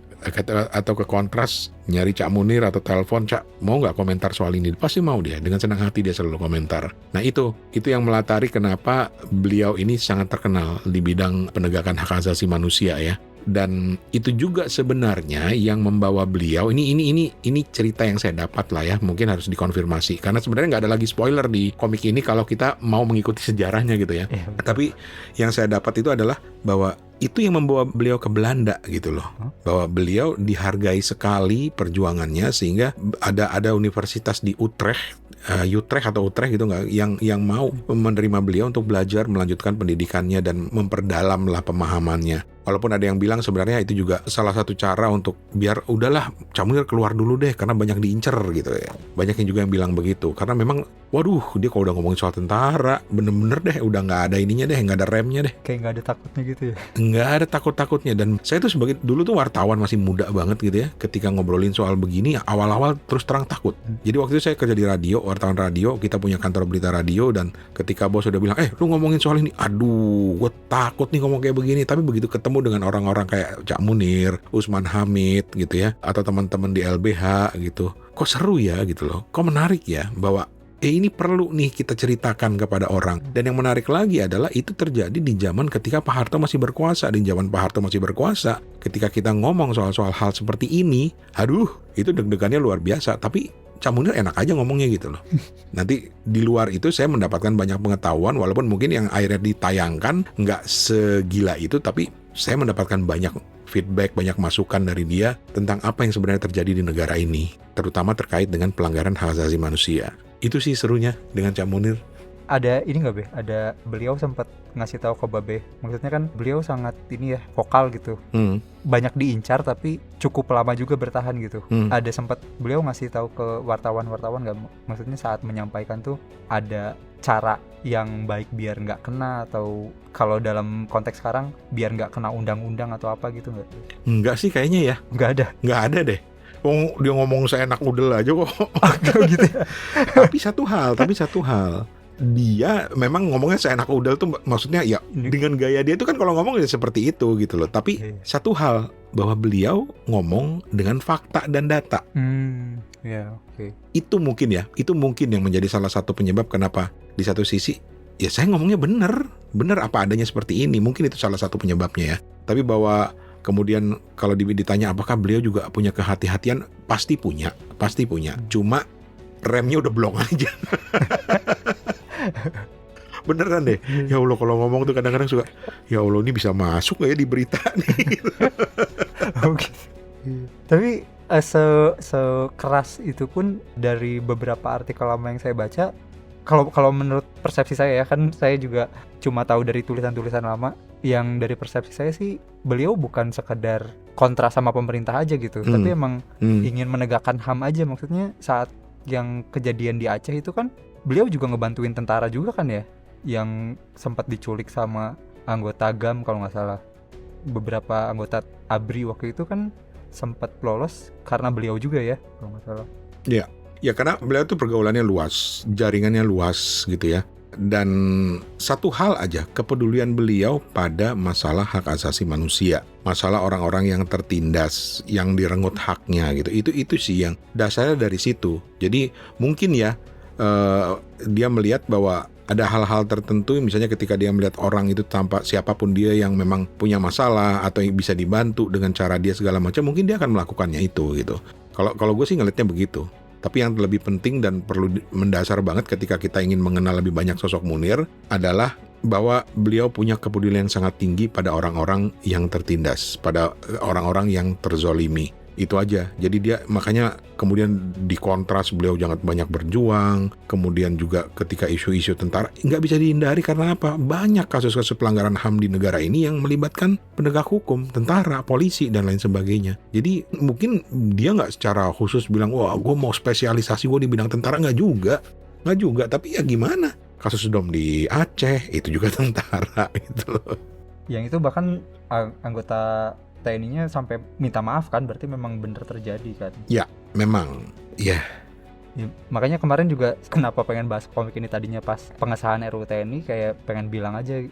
atau ke Kontras nyari Cak Munir atau telepon, Cak mau nggak komentar soal ini, pasti mau dia, dengan senang hati dia selalu komentar. Nah itu yang melatari kenapa beliau ini sangat terkenal di bidang penegakan hak asasi manusia ya. Dan itu juga sebenarnya yang membawa beliau ini cerita yang saya dapat lah ya, mungkin harus dikonfirmasi karena sebenarnya nggak ada lagi spoiler di komik ini kalau kita mau mengikuti sejarahnya gitu ya. Tapi yang saya dapat itu adalah bahwa itu yang membawa beliau ke Belanda gitu loh, bahwa beliau dihargai sekali perjuangannya sehingga ada universitas di Utrecht gitu nggak, yang mau menerima beliau untuk belajar melanjutkan pendidikannya dan memperdalam lah pemahamannya. Walaupun ada yang bilang sebenarnya itu juga salah satu cara untuk biar udahlah Cak Munir keluar dulu deh karena banyak diincer gitu ya. Banyak yang juga yang bilang begitu karena memang waduh, dia kalau udah ngomongin soal tentara bener-bener deh udah nggak ada ininya deh, nggak ada remnya deh, kayak nggak ada takutnya gitu ya. Nggak ada takut-takutnya. Dan saya tuh dulu tuh wartawan masih muda banget gitu ya, ketika ngobrolin soal begini awal-awal terus terang takut. Jadi waktu itu saya kerja di radio, wartawan radio, kita punya kantor berita radio, dan ketika bos udah bilang lu ngomongin soal ini, aduh gue takut nih ngomong kayak begini. Tapi begitu ketemu dengan orang-orang kayak Cak Munir, Usman Hamid gitu ya, atau teman-teman di LBH gitu, kok seru ya gitu loh, kok menarik ya, bahwa ini perlu nih kita ceritakan kepada orang. Dan yang menarik lagi adalah itu terjadi di zaman ketika Pak Harto masih berkuasa. Di zaman Pak Harto masih berkuasa, ketika kita ngomong soal hal seperti ini, aduh, itu deg-degannya luar biasa. Tapi Cak Munir enak aja ngomongnya gitu loh. Nanti di luar itu saya mendapatkan banyak pengetahuan, walaupun mungkin yang akhirnya ditayangkan nggak segila itu, tapi saya mendapatkan banyak feedback, banyak masukan dari dia tentang apa yang sebenarnya terjadi di negara ini, terutama terkait dengan pelanggaran hak asasi manusia. Itu sih serunya dengan Cak Munir. Ada ini nggak Be? Ada beliau sempat ngasih tahu ke Babe. Maksudnya kan beliau sangat ini ya, vokal gitu. Banyak diincar tapi cukup lama juga bertahan gitu. Ada sempat beliau ngasih tahu ke wartawan-wartawan nggak? Maksudnya saat menyampaikan tuh ada cara yang baik biar nggak kena, atau kalau dalam konteks sekarang biar nggak kena undang-undang atau apa gitu nggak? Enggak sih kayaknya ya. Nggak ada deh. Dia ngomong seenak udel aja kok. Gitu ya. Tapi satu hal, dia memang ngomongnya seenak udel tuh, maksudnya ya dengan gaya dia itu kan kalau ngomong ya seperti itu gitu loh. Tapi satu hal, bahwa beliau ngomong dengan fakta dan data. Itu mungkin yang menjadi salah satu penyebab kenapa di satu sisi ya saya ngomongnya bener apa adanya seperti ini. Mungkin itu salah satu penyebabnya ya. Tapi bahwa kemudian kalau ditanya apakah beliau juga punya kehati-hatian, pasti punya. Cuma remnya udah blong aja. Beneran deh. Ya Allah, kalau ngomong tuh kadang-kadang suka, ya Allah, ini bisa masuk gak ya di berita nih? Tapi sekeras itu pun dari beberapa artikel lama yang saya baca, kalau menurut persepsi saya ya, kan saya juga cuma tahu dari tulisan-tulisan lama. Yang dari persepsi saya sih, beliau bukan sekedar kontra sama pemerintah aja gitu, tapi emang ingin menegakkan HAM aja. Maksudnya saat yang kejadian di Aceh itu kan beliau juga ngebantuin tentara juga kan ya, yang sempat diculik sama anggota GAM kalau nggak salah. Beberapa anggota ABRI waktu itu kan sempat lolos karena beliau juga ya kalau nggak salah. Ya karena beliau tuh pergaulannya luas, jaringannya luas gitu ya. Dan satu hal aja, kepedulian beliau pada masalah hak asasi manusia, masalah orang-orang yang tertindas, yang direnggut haknya gitu. Itu sih yang dasarnya dari situ. Jadi mungkin ya dia melihat bahwa ada hal-hal tertentu, misalnya ketika dia melihat orang itu tanpa siapapun dia yang memang punya masalah atau bisa dibantu dengan cara dia segala macam, mungkin dia akan melakukannya itu gitu. Kalau gue sih ngelihatnya begitu. Tapi yang lebih penting dan perlu mendasar banget ketika kita ingin mengenal lebih banyak sosok Munir adalah bahwa beliau punya kepedulian yang sangat tinggi pada orang-orang yang tertindas, pada orang-orang yang terzolimi. Itu aja. Jadi dia makanya kemudian dikontras, beliau jangan banyak berjuang. Kemudian juga ketika isu-isu tentara nggak bisa dihindari karena apa? Banyak kasus-kasus pelanggaran HAM di negara ini yang melibatkan penegak hukum, tentara, polisi dan lain sebagainya. Jadi mungkin dia nggak secara khusus bilang wah gue mau spesialisasi gue di bidang tentara, nggak juga. Tapi ya gimana? Kasus Dom di Aceh itu juga tentara gitu loh. Yang itu bahkan anggota TNI-nya sampai minta maaf kan, berarti memang benar terjadi kan? Ya, memang. Ya, makanya kemarin juga kenapa pengen bahas komik ini tadinya pas pengesahan RUU TNI, kayak pengen bilang aja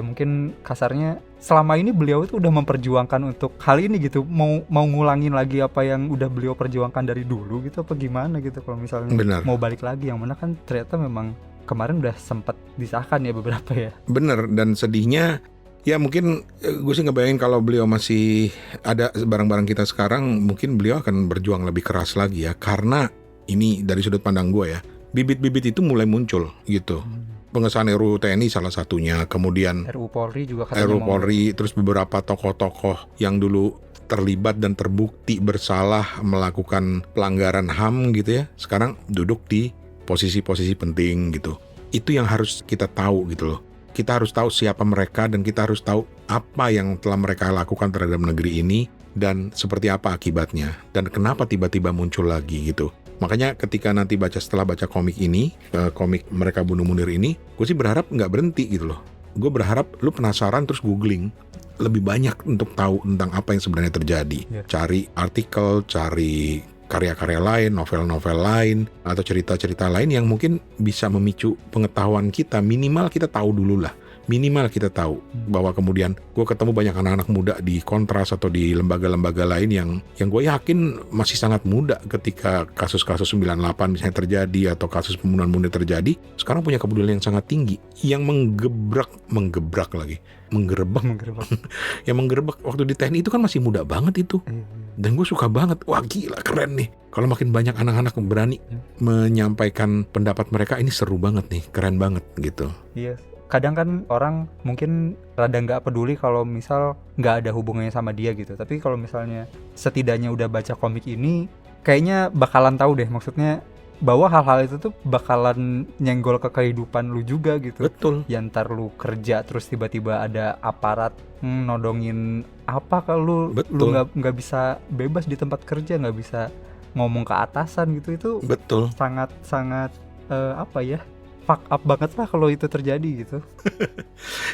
mungkin kasarnya selama ini beliau itu udah memperjuangkan untuk hal ini gitu, mau ngulangin lagi apa yang udah beliau perjuangkan dari dulu gitu apa gimana gitu. Kalau misalnya mau balik lagi, yang mana kan ternyata memang kemarin udah sempat disahkan ya beberapa ya. Bener, dan sedihnya ya mungkin gue sih ngebayangin kalau beliau masih ada barang-barang kita sekarang, mungkin beliau akan berjuang lebih keras lagi ya. Karena ini dari sudut pandang gue ya, bibit-bibit itu mulai muncul gitu. Pengesahan RUU TNI salah satunya, kemudian RUU Polri juga katanya Polri, terus beberapa tokoh-tokoh yang dulu terlibat dan terbukti bersalah melakukan pelanggaran HAM gitu ya, sekarang duduk di posisi-posisi penting gitu. Itu yang harus kita tahu gitu loh. Kita harus tahu siapa mereka dan kita harus tahu apa yang telah mereka lakukan terhadap negeri ini dan seperti apa akibatnya dan kenapa tiba-tiba muncul lagi gitu. Makanya ketika nanti setelah baca komik ini, komik Mereka Bunuh Munir ini, gue sih berharap nggak berhenti gitu loh. Gue berharap lu penasaran terus googling lebih banyak untuk tahu tentang apa yang sebenarnya terjadi. Cari artikel, cari karya-karya lain, novel-novel lain, atau cerita-cerita lain yang mungkin bisa memicu pengetahuan kita. Minimal kita tahu dulu lah Minimal kita tahu bahwa kemudian gue ketemu banyak anak-anak muda di Kontras atau di lembaga-lembaga lain yang gue yakin masih sangat muda ketika kasus-kasus 98 misalnya terjadi atau kasus pembunuhan munir terjadi, sekarang punya kepedulian yang sangat tinggi, yang menggerebek yang menggerebek waktu di TNI itu kan masih muda banget itu. Dan gue suka banget, wah gila keren nih. Kalau makin banyak anak-anak berani menyampaikan pendapat mereka, ini seru banget nih, keren banget gitu. Iya. Kadang kan orang mungkin rada nggak peduli kalau misal nggak ada hubungannya sama dia gitu. Tapi kalau misalnya setidaknya udah baca komik ini, kayaknya bakalan tahu deh, maksudnya bahwa hal-hal itu tuh bakalan nyenggol ke kehidupan lu juga gitu. Betul. Ya ntar lu kerja terus tiba-tiba ada aparat nodongin apa kalau lu nggak bisa bebas di tempat kerja, nggak bisa ngomong ke atasan gitu. Itu betul. Sangat fuck up banget lah kalau itu terjadi gitu.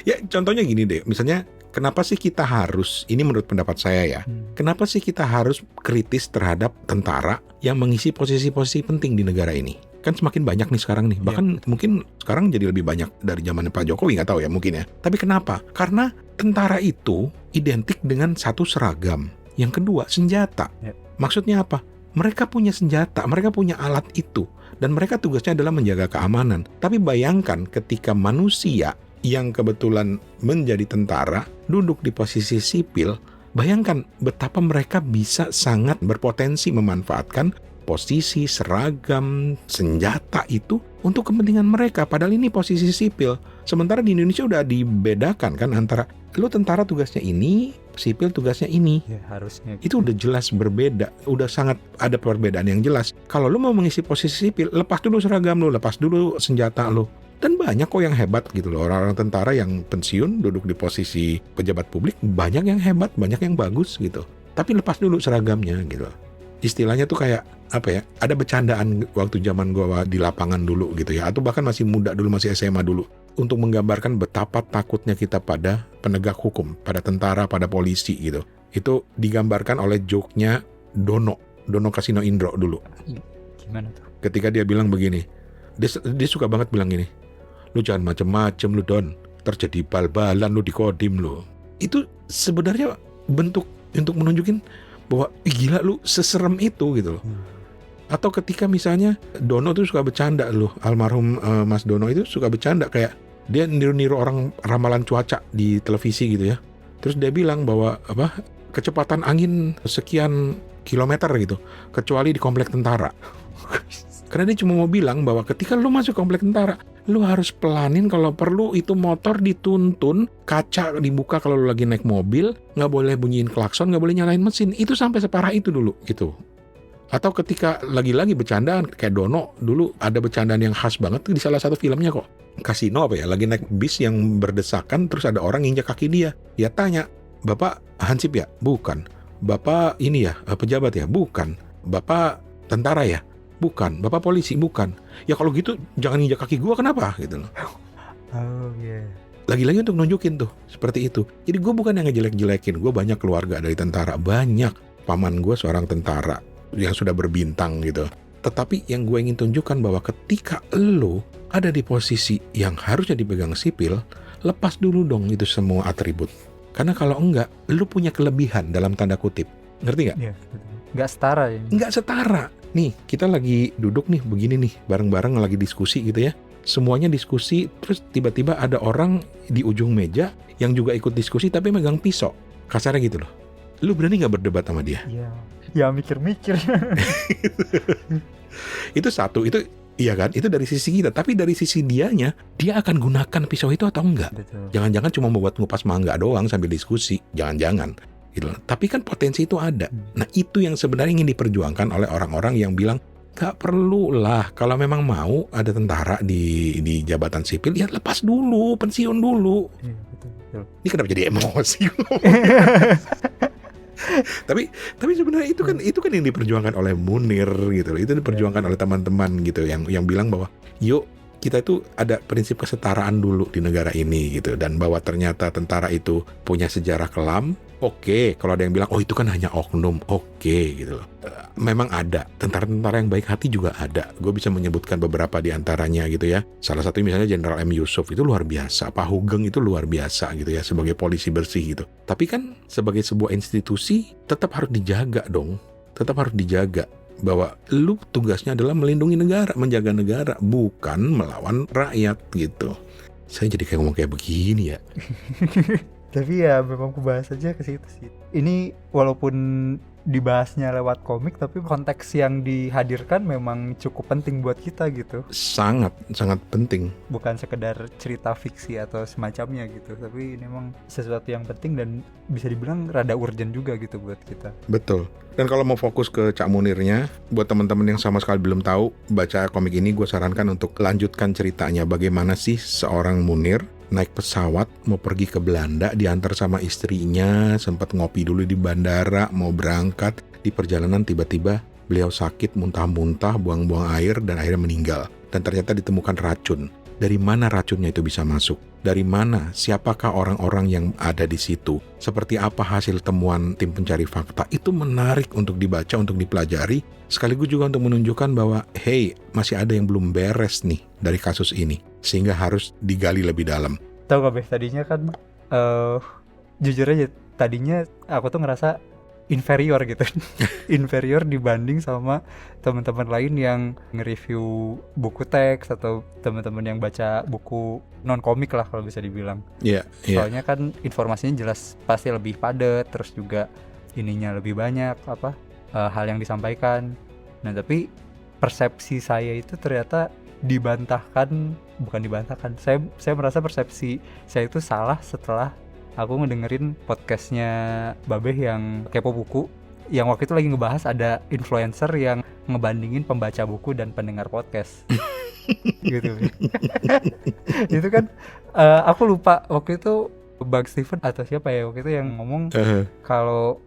Ya contohnya gini deh, misalnya kenapa sih kita harus, ini menurut pendapat saya ya, kenapa sih kita harus kritis terhadap tentara yang mengisi posisi-posisi penting di negara ini? Kan semakin banyak nih sekarang nih, bahkan mungkin sekarang jadi lebih banyak dari zaman Pak Jokowi, nggak tahu ya mungkin ya. Tapi kenapa? Karena tentara itu identik dengan satu seragam, yang kedua senjata. Maksudnya apa? Mereka punya senjata, mereka punya alat itu, dan mereka tugasnya adalah menjaga keamanan. Tapi bayangkan ketika manusia yang kebetulan menjadi tentara duduk di posisi sipil, bayangkan betapa mereka bisa sangat berpotensi memanfaatkan posisi, seragam, senjata itu untuk kepentingan mereka. Padahal ini posisi sipil. Sementara di Indonesia udah dibedakan kan antara lu tentara tugasnya ini, sipil tugasnya ini. Ya, harusnya gitu. Itu udah jelas berbeda, udah sangat ada perbedaan yang jelas. Kalau lu mau mengisi posisi sipil, lepas dulu seragam lu, lepas dulu senjata lu. Dan banyak kok yang hebat gitu loh, orang-orang tentara yang pensiun duduk di posisi pejabat publik, banyak yang hebat, banyak yang bagus gitu. Tapi lepas dulu seragamnya gitu. Istilahnya tuh kayak apa ya? Ada bercandaan waktu zaman gua di lapangan dulu gitu ya, atau bahkan masih muda dulu, masih SMA dulu, untuk menggambarkan betapa takutnya kita pada penegak hukum, pada tentara, pada polisi gitu. Itu digambarkan oleh joke-nya Dono Kasino Indro dulu. Gimana tuh? Ketika dia bilang begini, dia suka banget bilang gini, lu jangan macem-macem lu Don, terjadi bal-balan lu di Kodim lu. Itu sebenarnya bentuk untuk menunjukin bahwa gila lu seserem itu gitu loh. Atau ketika misalnya Dono tuh suka bercanda lu, almarhum Mas Dono itu suka bercanda kayak dia niru-niru orang ramalan cuaca di televisi gitu ya. Terus dia bilang bahwa kecepatan angin sekian kilometer gitu, kecuali di komplek tentara. Karena dia cuma mau bilang bahwa ketika lu masuk komplek tentara, lu harus pelanin, kalau perlu itu motor dituntun, kaca dibuka kalau lu lagi naik mobil, nggak boleh bunyiin klakson, nggak boleh nyalain mesin. Itu sampai separah itu dulu gitu. Atau ketika lagi-lagi bercandaan, kayak Dono dulu ada bercandaan yang khas banget di salah satu filmnya kok. Kasino apa ya, lagi naik bis yang berdesakan, terus ada orang nginjak kaki dia. Dia tanya, Bapak Hansip ya? Bukan. Bapak ini ya, pejabat ya? Bukan. Bapak tentara ya? Bukan. Bapak polisi? Bukan. Ya kalau gitu jangan injak kaki gua, kenapa gitu loh. Oh yeah. Lagi-lagi untuk nunjukin tuh seperti itu. Jadi gue bukan yang ngejelek-jelekin, gue banyak keluarga dari tentara, banyak paman gue seorang tentara yang sudah berbintang gitu. Tetapi yang gue ingin tunjukkan bahwa ketika lo ada di posisi yang harusnya dipegang sipil, lepas dulu dong itu semua atribut. Karena kalau enggak, lo punya kelebihan dalam tanda kutip. Ngerti nggak? Iya, nggak setara ya. Nggak setara. Nih, kita lagi duduk nih, begini nih, bareng-bareng lagi diskusi gitu ya. Semuanya diskusi, terus tiba-tiba ada orang di ujung meja yang juga ikut diskusi tapi megang pisau. Kasarnya gitu loh. Lu berani nggak berdebat sama dia? Iya. Ya mikir-mikir. Itu satu, itu iya kan? Itu dari sisi kita. Tapi dari sisi dianya, dia akan gunakan pisau itu atau enggak? Betul. Jangan-jangan cuma membuat ngupas mangga doang sambil diskusi. Jangan-jangan. Gitu. Tapi kan potensi itu ada. Nah itu yang sebenarnya ingin diperjuangkan oleh orang-orang yang bilang, gak perlu lah, kalau memang mau ada tentara di jabatan sipil, ya lepas dulu, pensiun dulu. Iya, betul. Ini kenapa jadi emosi? tapi sebenarnya itu kan yang diperjuangkan oleh Munir gitu. Itu diperjuangkan oleh teman-teman gitu yang bilang bahwa yuk kita itu ada prinsip kesetaraan dulu di negara ini gitu, dan bahwa ternyata tentara itu punya sejarah kelam Oke, kalau ada yang bilang, oh itu kan hanya oknum, oke gitu loh. Memang ada, tentara-tentara yang baik hati juga ada. Gue bisa menyebutkan beberapa di antaranya gitu ya. Salah satu misalnya Jenderal M. Yusuf, itu luar biasa. Pak Hugeng itu luar biasa gitu ya, sebagai polisi bersih gitu. Tapi kan sebagai sebuah institusi, tetap harus dijaga dong. Tetap harus dijaga. Bahwa lu tugasnya adalah melindungi negara, menjaga negara, bukan melawan rakyat gitu. Saya jadi kayak ngomong kayak begini ya. Tapi ya memang kubahas aja ke situ sih. Ini walaupun dibahasnya lewat komik, tapi konteks yang dihadirkan memang cukup penting buat kita gitu. Sangat penting. Bukan sekedar cerita fiksi atau semacamnya gitu, tapi ini memang sesuatu yang penting dan bisa dibilang rada urgent juga gitu buat kita. Betul. Dan kalau mau fokus ke Cak Munirnya, buat teman-teman yang sama sekali belum tahu, baca komik ini gue sarankan untuk lanjutkan ceritanya. Bagaimana sih seorang Munir naik pesawat mau pergi ke Belanda, diantar sama istrinya, sempat ngopi dulu di bandara, mau berangkat. Di perjalanan tiba-tiba beliau sakit, muntah-muntah, buang-buang air, dan akhirnya meninggal. Dan ternyata ditemukan racun. Dari mana racunnya itu bisa masuk? Dari mana? Siapakah orang-orang yang ada di situ? Seperti apa hasil temuan tim pencari fakta? Itu menarik untuk dibaca, untuk dipelajari. Sekaligus juga untuk menunjukkan bahwa, hey, masih ada yang belum beres nih dari kasus ini. Sehingga harus digali lebih dalam. Tahu gak Beh, tadinya kan jujur aja, tadinya aku tuh ngerasa inferior gitu. Inferior dibanding sama teman-teman lain yang nge-review buku teks atau teman-teman yang baca buku non-komik lah kalau bisa dibilang. Iya. Soalnya kan informasinya jelas pasti lebih padat, terus juga ininya lebih banyak hal yang disampaikan. Nah, tapi persepsi saya itu ternyata bukan dibantahkan. Saya merasa persepsi saya itu salah setelah aku ngedengerin podcastnya Babeh yang Kepo Buku, yang waktu itu lagi ngebahas ada influencer yang ngebandingin pembaca buku dan pendengar podcast. Gitu. Itu kan aku lupa waktu itu Bang Steven atau siapa ya waktu itu yang ngomong kalau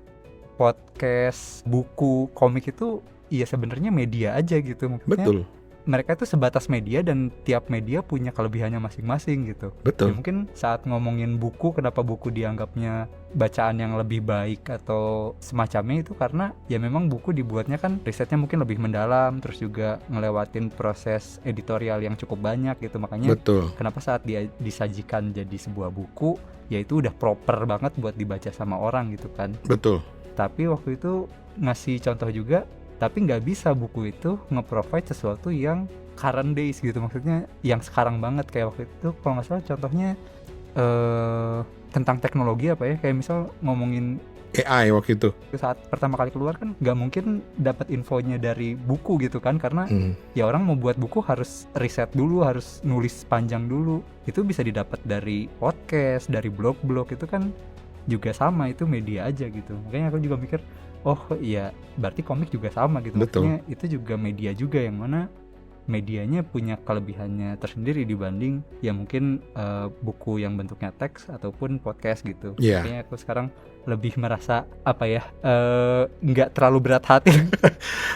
podcast, buku, komik itu ya sebenarnya media aja gitu. Maksudnya, betul. Mereka itu sebatas media dan tiap media punya kelebihannya masing-masing gitu. Betul. Ya, mungkin saat ngomongin buku, kenapa buku dianggapnya bacaan yang lebih baik atau semacamnya itu karena ya memang buku dibuatnya kan risetnya mungkin lebih mendalam, terus juga ngelewatin proses editorial yang cukup banyak gitu. Makanya betul. Kenapa saat dia disajikan jadi sebuah buku, ya itu udah proper banget buat dibaca sama orang gitu kan. Betul. Tapi waktu itu ngasih contoh juga, tapi nggak bisa buku itu nge-provide sesuatu yang current days gitu, maksudnya yang sekarang banget. Kayak waktu itu kalau nggak salah contohnya tentang teknologi kayak misal ngomongin AI waktu itu saat pertama kali keluar kan nggak mungkin dapat infonya dari buku gitu kan, karena ya orang mau buat buku harus riset dulu, harus nulis panjang dulu. Itu bisa didapat dari podcast, dari blog-blog, itu kan juga sama, itu media aja gitu. Makanya aku juga mikir, oh iya, berarti komik juga sama gitu. Maksudnya itu juga media juga, yang mana medianya punya kelebihannya tersendiri dibanding ya mungkin buku yang bentuknya teks ataupun podcast gitu. Makanya aku sekarang lebih merasa nggak terlalu berat hati,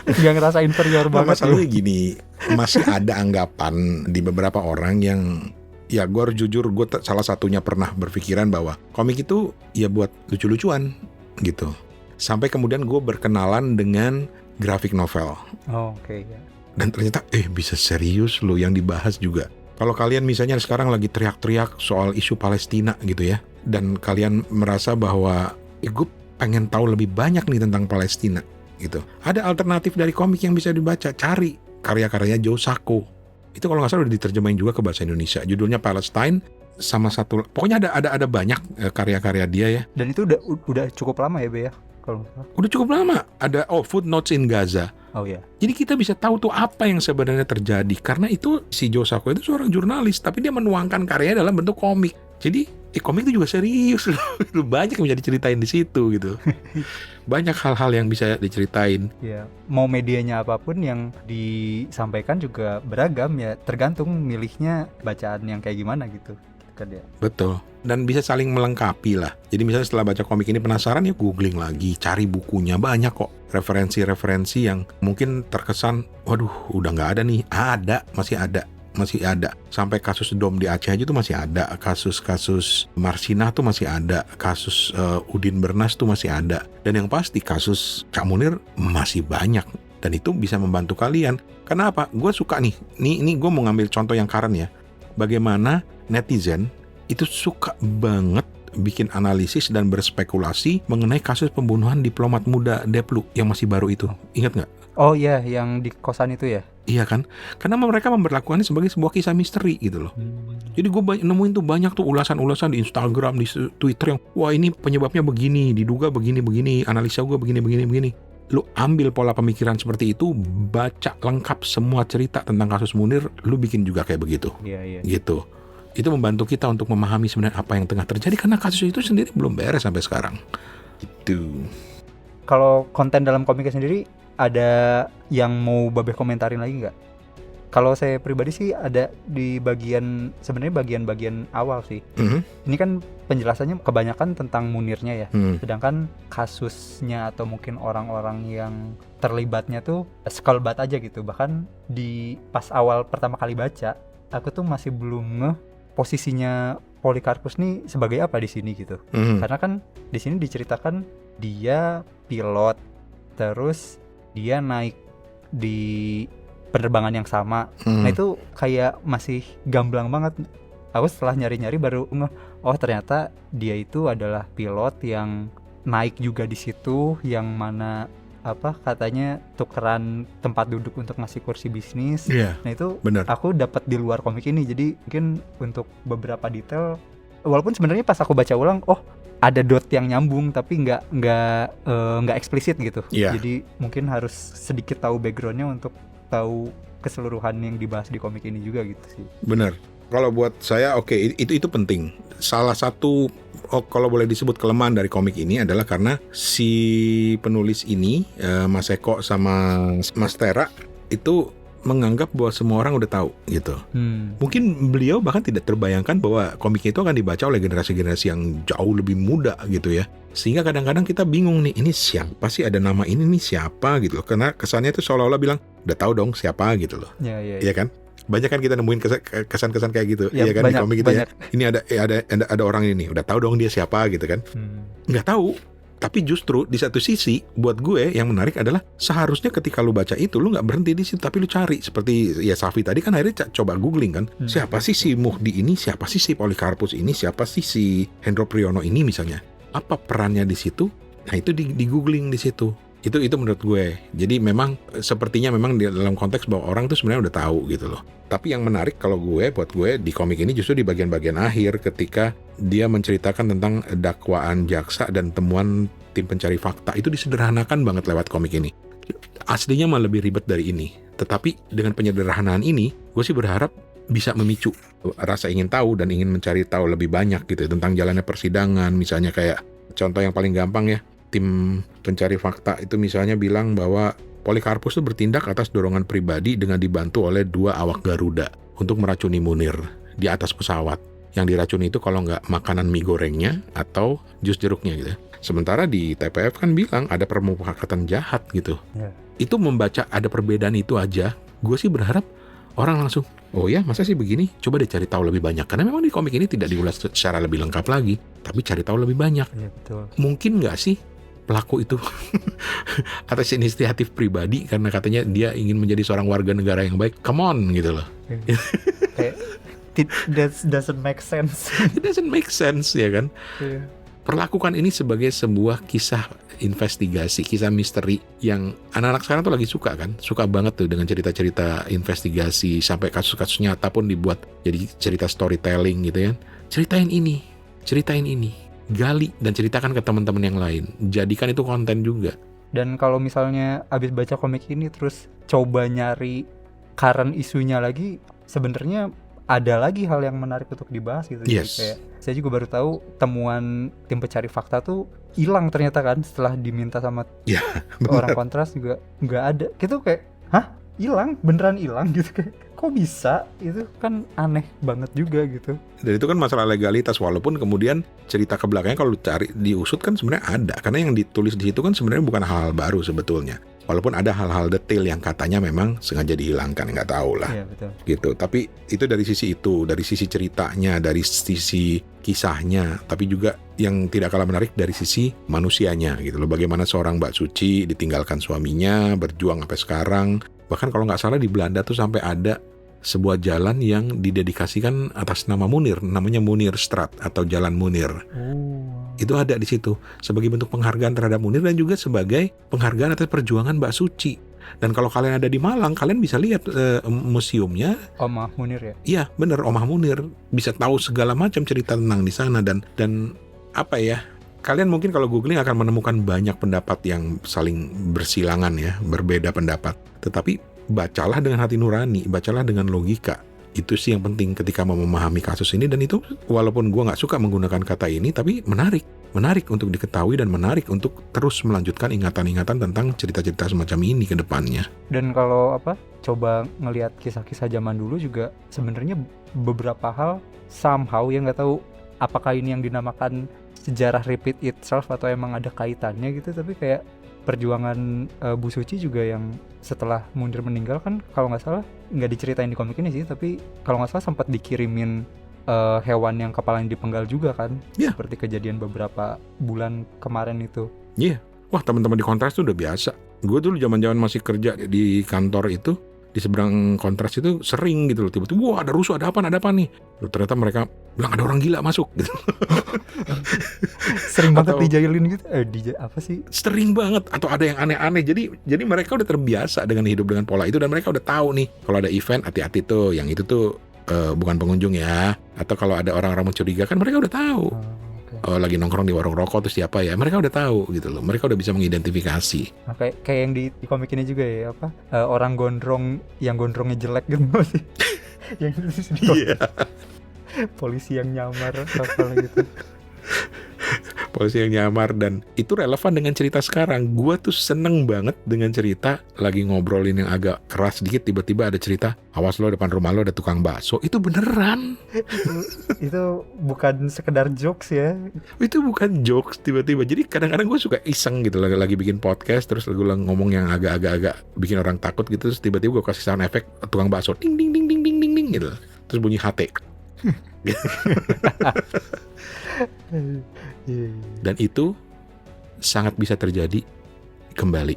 nggak ngerasa inferior banget. Masalahnya gini, masih ada anggapan di beberapa orang yang, ya gue harus jujur, gue salah satunya pernah berpikiran bahwa komik itu ya buat lucu-lucuan gitu. Sampai kemudian gue berkenalan dengan graphic novel. Oke. Dan ternyata bisa serius loh yang dibahas juga. Kalau kalian misalnya sekarang lagi teriak-teriak soal isu Palestina gitu ya, dan kalian merasa bahwa gue pengen tahu lebih banyak nih tentang Palestina gitu, ada alternatif dari komik yang bisa dibaca. Cari karya-karyanya Joe Sacco. Itu kalau nggak salah udah diterjemahin juga ke bahasa Indonesia. Judulnya Palestine, sama satu, pokoknya ada banyak karya-karya dia ya. Dan itu udah cukup lama ya, Be ya? Udah cukup lama. Ada Footnotes in Gaza. Oh ya. Jadi kita bisa tahu tuh apa yang sebenarnya terjadi, karena itu si Joe Sacco itu seorang jurnalis, tapi dia menuangkan karyanya dalam bentuk komik. Jadi komik itu juga serius loh. Banyak yang bisa diceritain di situ gitu. Banyak hal-hal yang bisa diceritain. Ya, mau medianya apapun yang disampaikan juga beragam ya, tergantung milihnya bacaan yang kayak gimana gitu. Ya. Betul. Dan bisa saling melengkapi lah. Jadi misalnya setelah baca komik ini penasaran, ya googling lagi, cari bukunya, banyak kok referensi-referensi yang mungkin terkesan waduh udah nggak ada nih. Masih ada masih ada. Sampai kasus Dom di Aceh aja tuh masih ada, kasus-kasus Marsinah tuh masih ada, kasus Udin Bernas tuh masih ada. Dan yang pasti kasus Cak Munir masih banyak. Dan itu bisa membantu kalian. Karena apa? Gue suka nih gue mau ngambil contoh yang current ya. Bagaimana netizen itu suka banget bikin analisis dan berspekulasi mengenai kasus pembunuhan diplomat muda Deplu yang masih baru itu. Ingat nggak? Oh iya, yang di kosan itu ya? Iya kan? Karena mereka memperlakukannya sebagai sebuah kisah misteri gitu loh. Jadi gue nemuin tuh banyak tuh ulasan-ulasan di Instagram, di Twitter yang wah ini penyebabnya begini, diduga begini, analisa gue begini. Lu ambil pola pemikiran seperti itu, baca lengkap semua cerita tentang kasus Munir, lu bikin juga kayak begitu. Iya. Gitu. Itu membantu kita untuk memahami sebenarnya apa yang tengah terjadi karena kasus itu sendiri belum beres sampai sekarang. Itu. Kalau konten dalam komiknya sendiri ada yang mau Babeh komentarin lagi nggak? Kalau saya pribadi sih ada di sebenarnya bagian awal sih. Ini kan penjelasannya kebanyakan tentang Munirnya ya. Sedangkan kasusnya atau mungkin orang-orang yang terlibatnya tuh sekelbat aja gitu. Bahkan di pas awal pertama kali baca, aku tuh masih belum ngeh posisinya Polikarpus nih sebagai apa di sini gitu. Karena kan di sini diceritakan dia pilot, terus dia naik di penerbangan yang sama. Nah itu kayak masih gamblang banget. Aku setelah nyari-nyari baru oh ternyata dia itu adalah pilot yang naik juga di situ, yang mana katanya tukeran tempat duduk untuk ngasih kursi bisnis. Nah itu bener. Aku dapat di luar komik ini. Jadi mungkin untuk beberapa detail, walaupun sebenarnya pas aku baca ulang, ada dot yang nyambung tapi nggak eksplisit gitu. Jadi mungkin harus sedikit tahu backgroundnya untuk tahu keseluruhan yang dibahas di komik ini juga gitu sih. Benar. Kalau buat saya itu penting. Salah satu kalau boleh disebut kelemahan dari komik ini adalah karena si penulis ini Mas Eko sama Mas Tera itu menganggap bahwa semua orang udah tahu gitu. Mungkin beliau bahkan tidak terbayangkan bahwa komik itu akan dibaca oleh generasi-generasi yang jauh lebih muda gitu ya. Sehingga kadang-kadang kita bingung nih, ini siapa sih, ada nama ini nih siapa gitu loh. Karena kesannya itu seolah-olah bilang, udah tahu dong siapa gitu loh. Iya kan? Banyak kan kita nemuin kesan-kesan kayak gitu. Iya kan, banyak, di komik gitu ya. Ini ada orang ini, udah tahu dong dia siapa gitu kan. Nggak tahu. Tapi justru di satu sisi buat gue yang menarik adalah seharusnya ketika lu baca itu lu nggak berhenti di situ tapi lu cari, seperti ya Safi tadi kan akhirnya coba googling kan, siapa sih si Muhdi ini, siapa sih si Polikarpus ini, siapa sih si Hendro Priyono ini misalnya, apa perannya di situ. Nah itu di googling di situ. Itu menurut gue. Jadi memang sepertinya memang dalam konteks bahwa orang tuh sebenarnya udah tahu gitu loh. Tapi yang menarik buat gue di komik ini justru di bagian-bagian akhir ketika dia menceritakan tentang dakwaan jaksa dan temuan tim pencari fakta. Itu disederhanakan banget lewat komik ini. Aslinya malah lebih ribet dari ini. Tetapi dengan penyederhanaan ini, gue sih berharap bisa memicu rasa ingin tahu dan ingin mencari tahu lebih banyak gitu tentang jalannya persidangan. Misalnya kayak contoh yang paling gampang ya, tim pencari fakta itu misalnya bilang bahwa Polikarpus itu bertindak atas dorongan pribadi dengan dibantu oleh 2 awak Garuda untuk meracuni Munir di atas pesawat. Yang diracuni itu kalau nggak makanan mie gorengnya atau jus jeruknya gitu. Sementara di TPF kan bilang ada permufakatan jahat gitu. Itu membaca ada perbedaan itu aja, gue sih berharap orang langsung, oh ya masa sih begini? Coba deh cari tahu lebih banyak. Karena memang di komik ini tidak diulas secara lebih lengkap lagi, tapi cari tahu lebih banyak. Betul. Mungkin nggak sih pelaku itu atas inisiatif pribadi karena katanya dia ingin menjadi seorang warga negara yang baik. Come on gitu loh. That doesn't make sense. It doesn't make sense ya kan. Perlakukan ini sebagai sebuah kisah investigasi, kisah misteri yang anak-anak sekarang tuh lagi suka kan. Suka banget tuh dengan cerita-cerita investigasi sampai kasus-kasus nyata pun dibuat jadi cerita storytelling gitu ya. Ceritain ini. Gali dan ceritakan ke teman-teman yang lain. Jadikan itu konten juga. Dan kalau misalnya abis baca komik ini terus coba nyari current isunya lagi, sebenarnya ada lagi hal yang menarik untuk dibahas gitu. Yes. Kayak saya juga baru tahu temuan tim pencari fakta tuh hilang ternyata kan setelah diminta sama orang kontras juga nggak ada. Gitu kayak, beneran hilang gitu, kayak kok bisa? Itu kan aneh banget juga gitu. Dan itu kan masalah legalitas, walaupun kemudian cerita ke belakangnya kalau cari diusut kan sebenarnya ada, karena yang ditulis di situ kan sebenarnya bukan hal baru sebetulnya. Walaupun ada hal-hal detail yang katanya memang sengaja dihilangkan, nggak tahu lah. Iya, betul. Gitu. Tapi itu dari sisi ceritanya, dari sisi kisahnya, tapi juga yang tidak kalah menarik dari sisi manusianya gitu loh. Bagaimana seorang Mbak Suci ditinggalkan suaminya, berjuang sampai sekarang. Bahkan kalau nggak salah di Belanda tuh sampai ada sebuah jalan yang didedikasikan atas nama Munir, namanya Munirstraat atau Jalan Munir. Itu ada di situ sebagai bentuk penghargaan terhadap Munir dan juga sebagai penghargaan atas perjuangan Mbak Suci. Dan kalau kalian ada di Malang, kalian bisa lihat museumnya. Omah Munir ya? Iya, bener, Omah Munir. Bisa tahu segala macam cerita tentang di sana dan apa ya? Kalian mungkin kalau googling akan menemukan banyak pendapat yang saling bersilangan ya, berbeda pendapat. Tetapi bacalah dengan hati nurani, bacalah dengan logika. Itu sih yang penting ketika mau memahami kasus ini. Dan itu walaupun gue gak suka menggunakan kata ini, tapi menarik untuk diketahui dan menarik untuk terus melanjutkan ingatan-ingatan tentang cerita-cerita semacam ini ke depannya. Dan kalau coba ngelihat kisah-kisah zaman dulu juga sebenarnya beberapa hal somehow yang gak tahu apakah ini yang dinamakan sejarah repeat itself atau emang ada kaitannya gitu. Tapi kayak perjuangan Bu Suci juga yang setelah Munir meninggal kan kalau nggak salah nggak diceritain di komik ini sih, tapi kalau nggak salah sempat dikirimin hewan yang kepalanya dipenggal juga kan, seperti kejadian beberapa bulan kemarin itu. Iya, wah teman-teman di Kontras tuh udah biasa. Gue dulu zaman-zaman masih kerja di kantor itu, di seberang Kontras itu sering gitu loh, tiba-tiba wah ada rusuh, ada apa nih. Lalu ternyata mereka bilang ada orang gila masuk gitu. Sering banget dijailin gitu. Apa sih? Sering banget, atau ada yang aneh-aneh. Jadi mereka udah terbiasa dengan hidup dengan pola itu dan mereka udah tahu nih kalau ada event hati-hati tuh, yang itu tuh bukan pengunjung ya. Atau kalau ada orang-orang mencurigakan mereka udah tahu. Lagi nongkrong di warung rokok terus siapa ya, mereka udah tahu gitu loh, mereka udah bisa mengidentifikasi. Kayak yang di komik ini juga ya, orang gondrong yang gondrongnya jelek gitu sih. Yang polisi yang nyamar apa gitu. Polisi yang nyamar, dan itu relevan dengan cerita sekarang. Gua tuh seneng banget dengan cerita lagi ngobrolin yang agak keras sedikit, tiba-tiba ada cerita awas lo depan rumah lo ada tukang bakso. Itu beneran. itu bukan sekedar jokes ya. Itu bukan jokes tiba-tiba. Jadi kadang-kadang gue suka iseng gitu lagi bikin podcast terus gue ngomong yang agak-agak bikin orang takut gitu, terus tiba-tiba gue kasih sound effect tukang bakso ding ding ding ding ding ding ding gitu. Terus bunyi HT. Dan itu sangat bisa terjadi kembali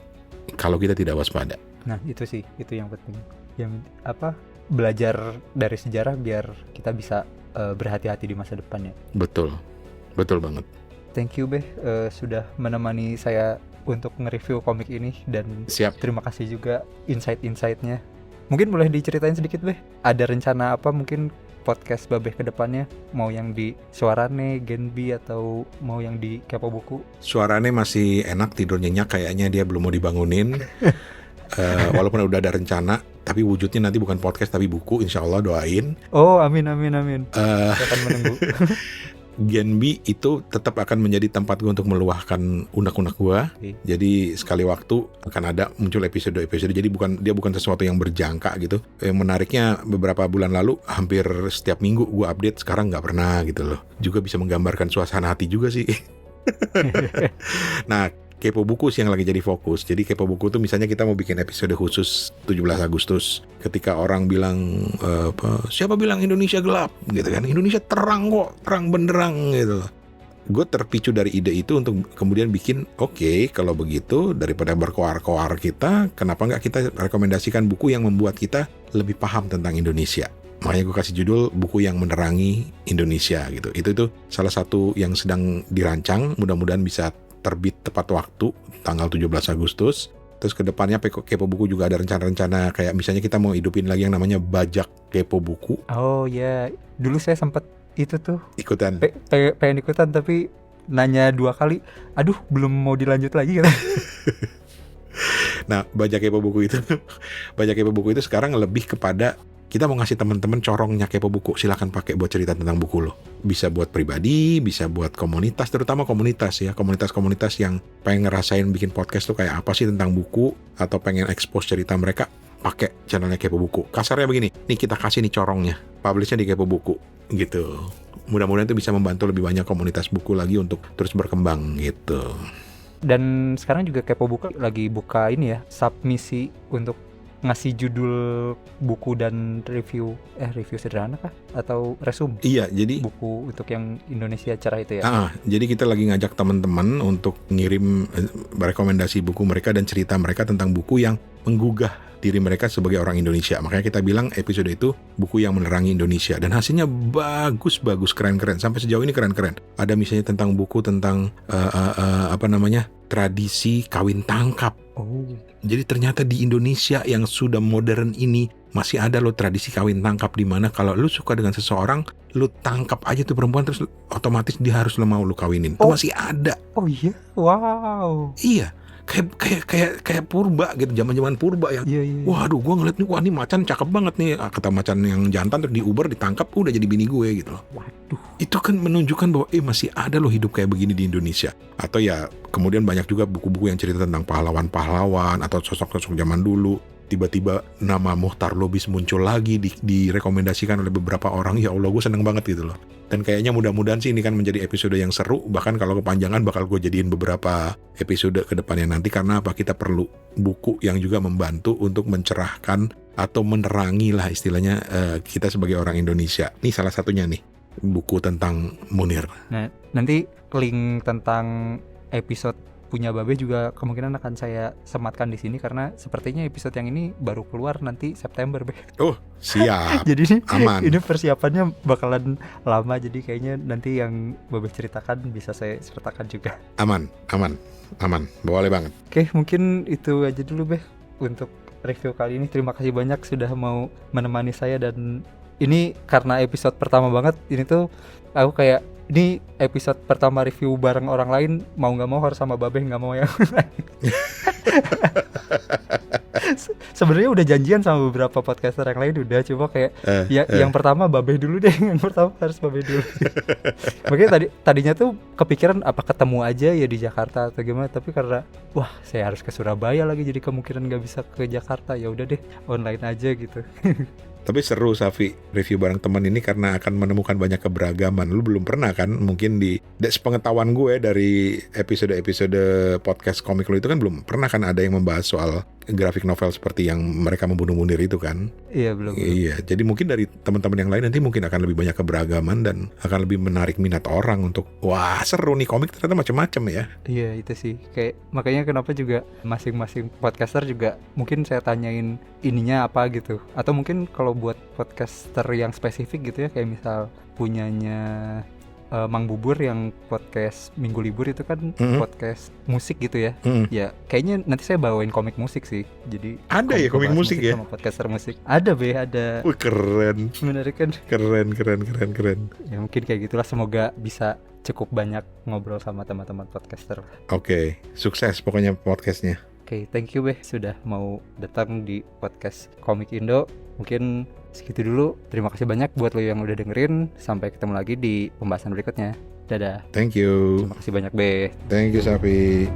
kalau kita tidak waspada. Nah itu sih, itu yang penting. Yang belajar dari sejarah biar kita bisa berhati-hati di masa depannya. Betul banget. Thank you Beh, sudah menemani saya untuk nge-review komik ini. Dan siap. Terima kasih juga insight-insightnya. Mungkin boleh diceritain sedikit Beh, ada rencana apa mungkin podcast Babeh ke depannya? Mau yang di Suarane, Genbi, atau mau yang di Kepo Buku? Suarane masih enak, tidur nyenyak, kayaknya dia belum mau dibangunin. Walaupun udah ada rencana, tapi wujudnya nanti bukan podcast tapi buku, insya Allah, doain. Oh amin. Saya akan menunggu. Genbi itu tetap akan menjadi tempat gue untuk meluahkan unek-unek gue. Jadi sekali waktu akan ada muncul episode-episode. Jadi dia bukan sesuatu yang berjangka gitu. Yang menariknya beberapa bulan lalu hampir setiap minggu gue update, sekarang nggak pernah gitu loh. Juga bisa menggambarkan suasana hati juga sih. Nah, Kepo Buku sih yang lagi jadi fokus. Jadi Kepo Buku tuh misalnya kita mau bikin episode khusus 17 Agustus. Ketika orang bilang siapa bilang Indonesia gelap gitu kan. Indonesia terang kok, terang benderang gitu. Gue terpicu dari ide itu untuk kemudian bikin kalau begitu daripada berkoar-koar kita, kenapa nggak kita rekomendasikan buku yang membuat kita lebih paham tentang Indonesia. Makanya gue kasih judul buku yang menerangi Indonesia gitu. Itu salah satu yang sedang dirancang, mudah-mudahan bisa terbit tepat waktu tanggal 17 Agustus. Terus kedepannya Kepo Buku juga ada rencana-rencana kayak misalnya kita mau hidupin lagi yang namanya Bajak Kepo Buku. Oh ya, dulu saya sempat itu tuh ikutan. Pengen ikutan tapi nanya 2 kali, aduh belum mau dilanjut lagi gitu. Nah, Bajak Kepo Buku itu sekarang lebih kepada kita mau ngasih teman-teman corongnya Kepo Buku, silakan pakai buat cerita tentang buku lo. Bisa buat pribadi, bisa buat komunitas, terutama komunitas ya, komunitas-komunitas yang pengen ngerasain bikin podcast tuh kayak apa sih tentang buku, atau pengen expose cerita mereka, pakai channelnya Kepo Buku. Kasarnya begini, nih kita kasih nih corongnya, publishnya di Kepo Buku gitu. Mudah-mudahan itu bisa membantu lebih banyak komunitas buku lagi untuk terus berkembang gitu. Dan sekarang juga Kepo Buku lagi buka ini ya, submisi untuk ngasih judul buku dan review sederhana kah? Atau resume? Iya, jadi buku untuk yang Indonesia Cerah itu ya? Jadi kita lagi ngajak teman-teman untuk ngirim rekomendasi buku mereka dan cerita mereka tentang buku yang menggugah diri mereka sebagai orang Indonesia. Makanya kita bilang episode itu buku yang menerangi Indonesia. Dan hasilnya bagus, keren-keren. Sampai sejauh ini keren-keren. Ada misalnya tentang buku tentang tradisi kawin tangkap. Oh. Jadi ternyata di Indonesia yang sudah modern ini masih ada loh tradisi kawin tangkap, di mana kalau lu suka dengan seseorang, lu tangkap aja tuh perempuan terus otomatis dia harus mau lu kawinin. Itu masih ada. Oh iya, wow. Iya, kayak purba gitu, zaman purba yang. Iya. Waduh, gue ngeliat nih, wah ini macan cakep banget nih. Kata macan yang jantan terus diuber, ditangkap, udah jadi bini gue gitu loh. Waduh. Itu kan menunjukkan bahwa masih ada loh hidup kayak begini di Indonesia. Atau ya kemudian banyak juga buku-buku yang cerita tentang pahlawan-pahlawan atau sosok-sosok zaman dulu. Tiba-tiba nama Muhtar Lubis muncul lagi, direkomendasikan oleh beberapa orang. Ya Allah, gue seneng banget gitu loh. Dan kayaknya mudah-mudahan sih ini kan menjadi episode yang seru. Bahkan kalau kepanjangan bakal gue jadiin beberapa episode ke depannya nanti. Karena apa? Kita perlu buku yang juga membantu untuk mencerahkan atau menerangi lah istilahnya kita sebagai orang Indonesia. Ini salah satunya nih, buku tentang Munir. Nah, nanti link tentang episode punya Babe juga kemungkinan akan saya sematkan di sini, karena sepertinya episode yang ini baru keluar nanti September, Be. Oh, siap. Jadi aman. Ini persiapannya bakalan lama, jadi kayaknya nanti yang Babe ceritakan bisa saya sertakan juga. Aman. Boleh banget. Oke, mungkin itu aja dulu, Be, untuk review kali ini. Terima kasih banyak sudah mau menemani saya, dan ini karena episode pertama banget, ini tuh aku kayak ini episode pertama review bareng orang lain, mau nggak mau harus sama Babe, nggak mau yang lain. Sebenarnya udah janjian sama beberapa podcaster yang lain udah, coba kayak yang pertama Babe dulu deh, yang pertama harus Babe dulu. Makanya tadinya tuh kepikiran apa ketemu aja ya di Jakarta atau gimana, tapi karena wah saya harus ke Surabaya lagi, jadi kemungkinan nggak bisa ke Jakarta, ya udah deh online aja gitu. Tapi seru, Safi, review bareng teman ini karena akan menemukan banyak keberagaman. Lu belum pernah kan, mungkin di sepengetahuan gue dari episode-episode podcast komik lu itu kan belum pernah kan ada yang membahas soal grafik novel seperti yang mereka membunuh Munir itu kan. Iya, belum. Iya, jadi mungkin dari teman-teman yang lain nanti mungkin akan lebih banyak keberagaman dan akan lebih menarik minat orang untuk wah seru nih, komik ternyata macam-macam ya. Iya, itu sih. Kayak makanya kenapa juga masing-masing podcaster juga mungkin saya tanyain ininya apa gitu. Atau mungkin kalau buat podcaster yang spesifik gitu ya, kayak misal punyanya Mang Bubur yang podcast Minggu Libur itu kan podcast musik gitu ya. Ya kayaknya nanti saya bawain komik musik sih. Jadi ada ya komik musik ya? Sama podcaster musik. Ada, Be, ada. Wih, keren. Menarik kan? Keren. Ya mungkin kayak gitulah, semoga bisa cukup banyak ngobrol sama teman-teman podcaster. Oke, sukses pokoknya podcastnya. Oke, thank you, Be, sudah mau datang di podcast Komik Indo. Mungkin segitu dulu. Terima kasih banyak buat lo yang udah dengerin. Sampai ketemu lagi di pembahasan berikutnya. Dadah. Thank you. Terima kasih banyak, Be. Thank you, Safi.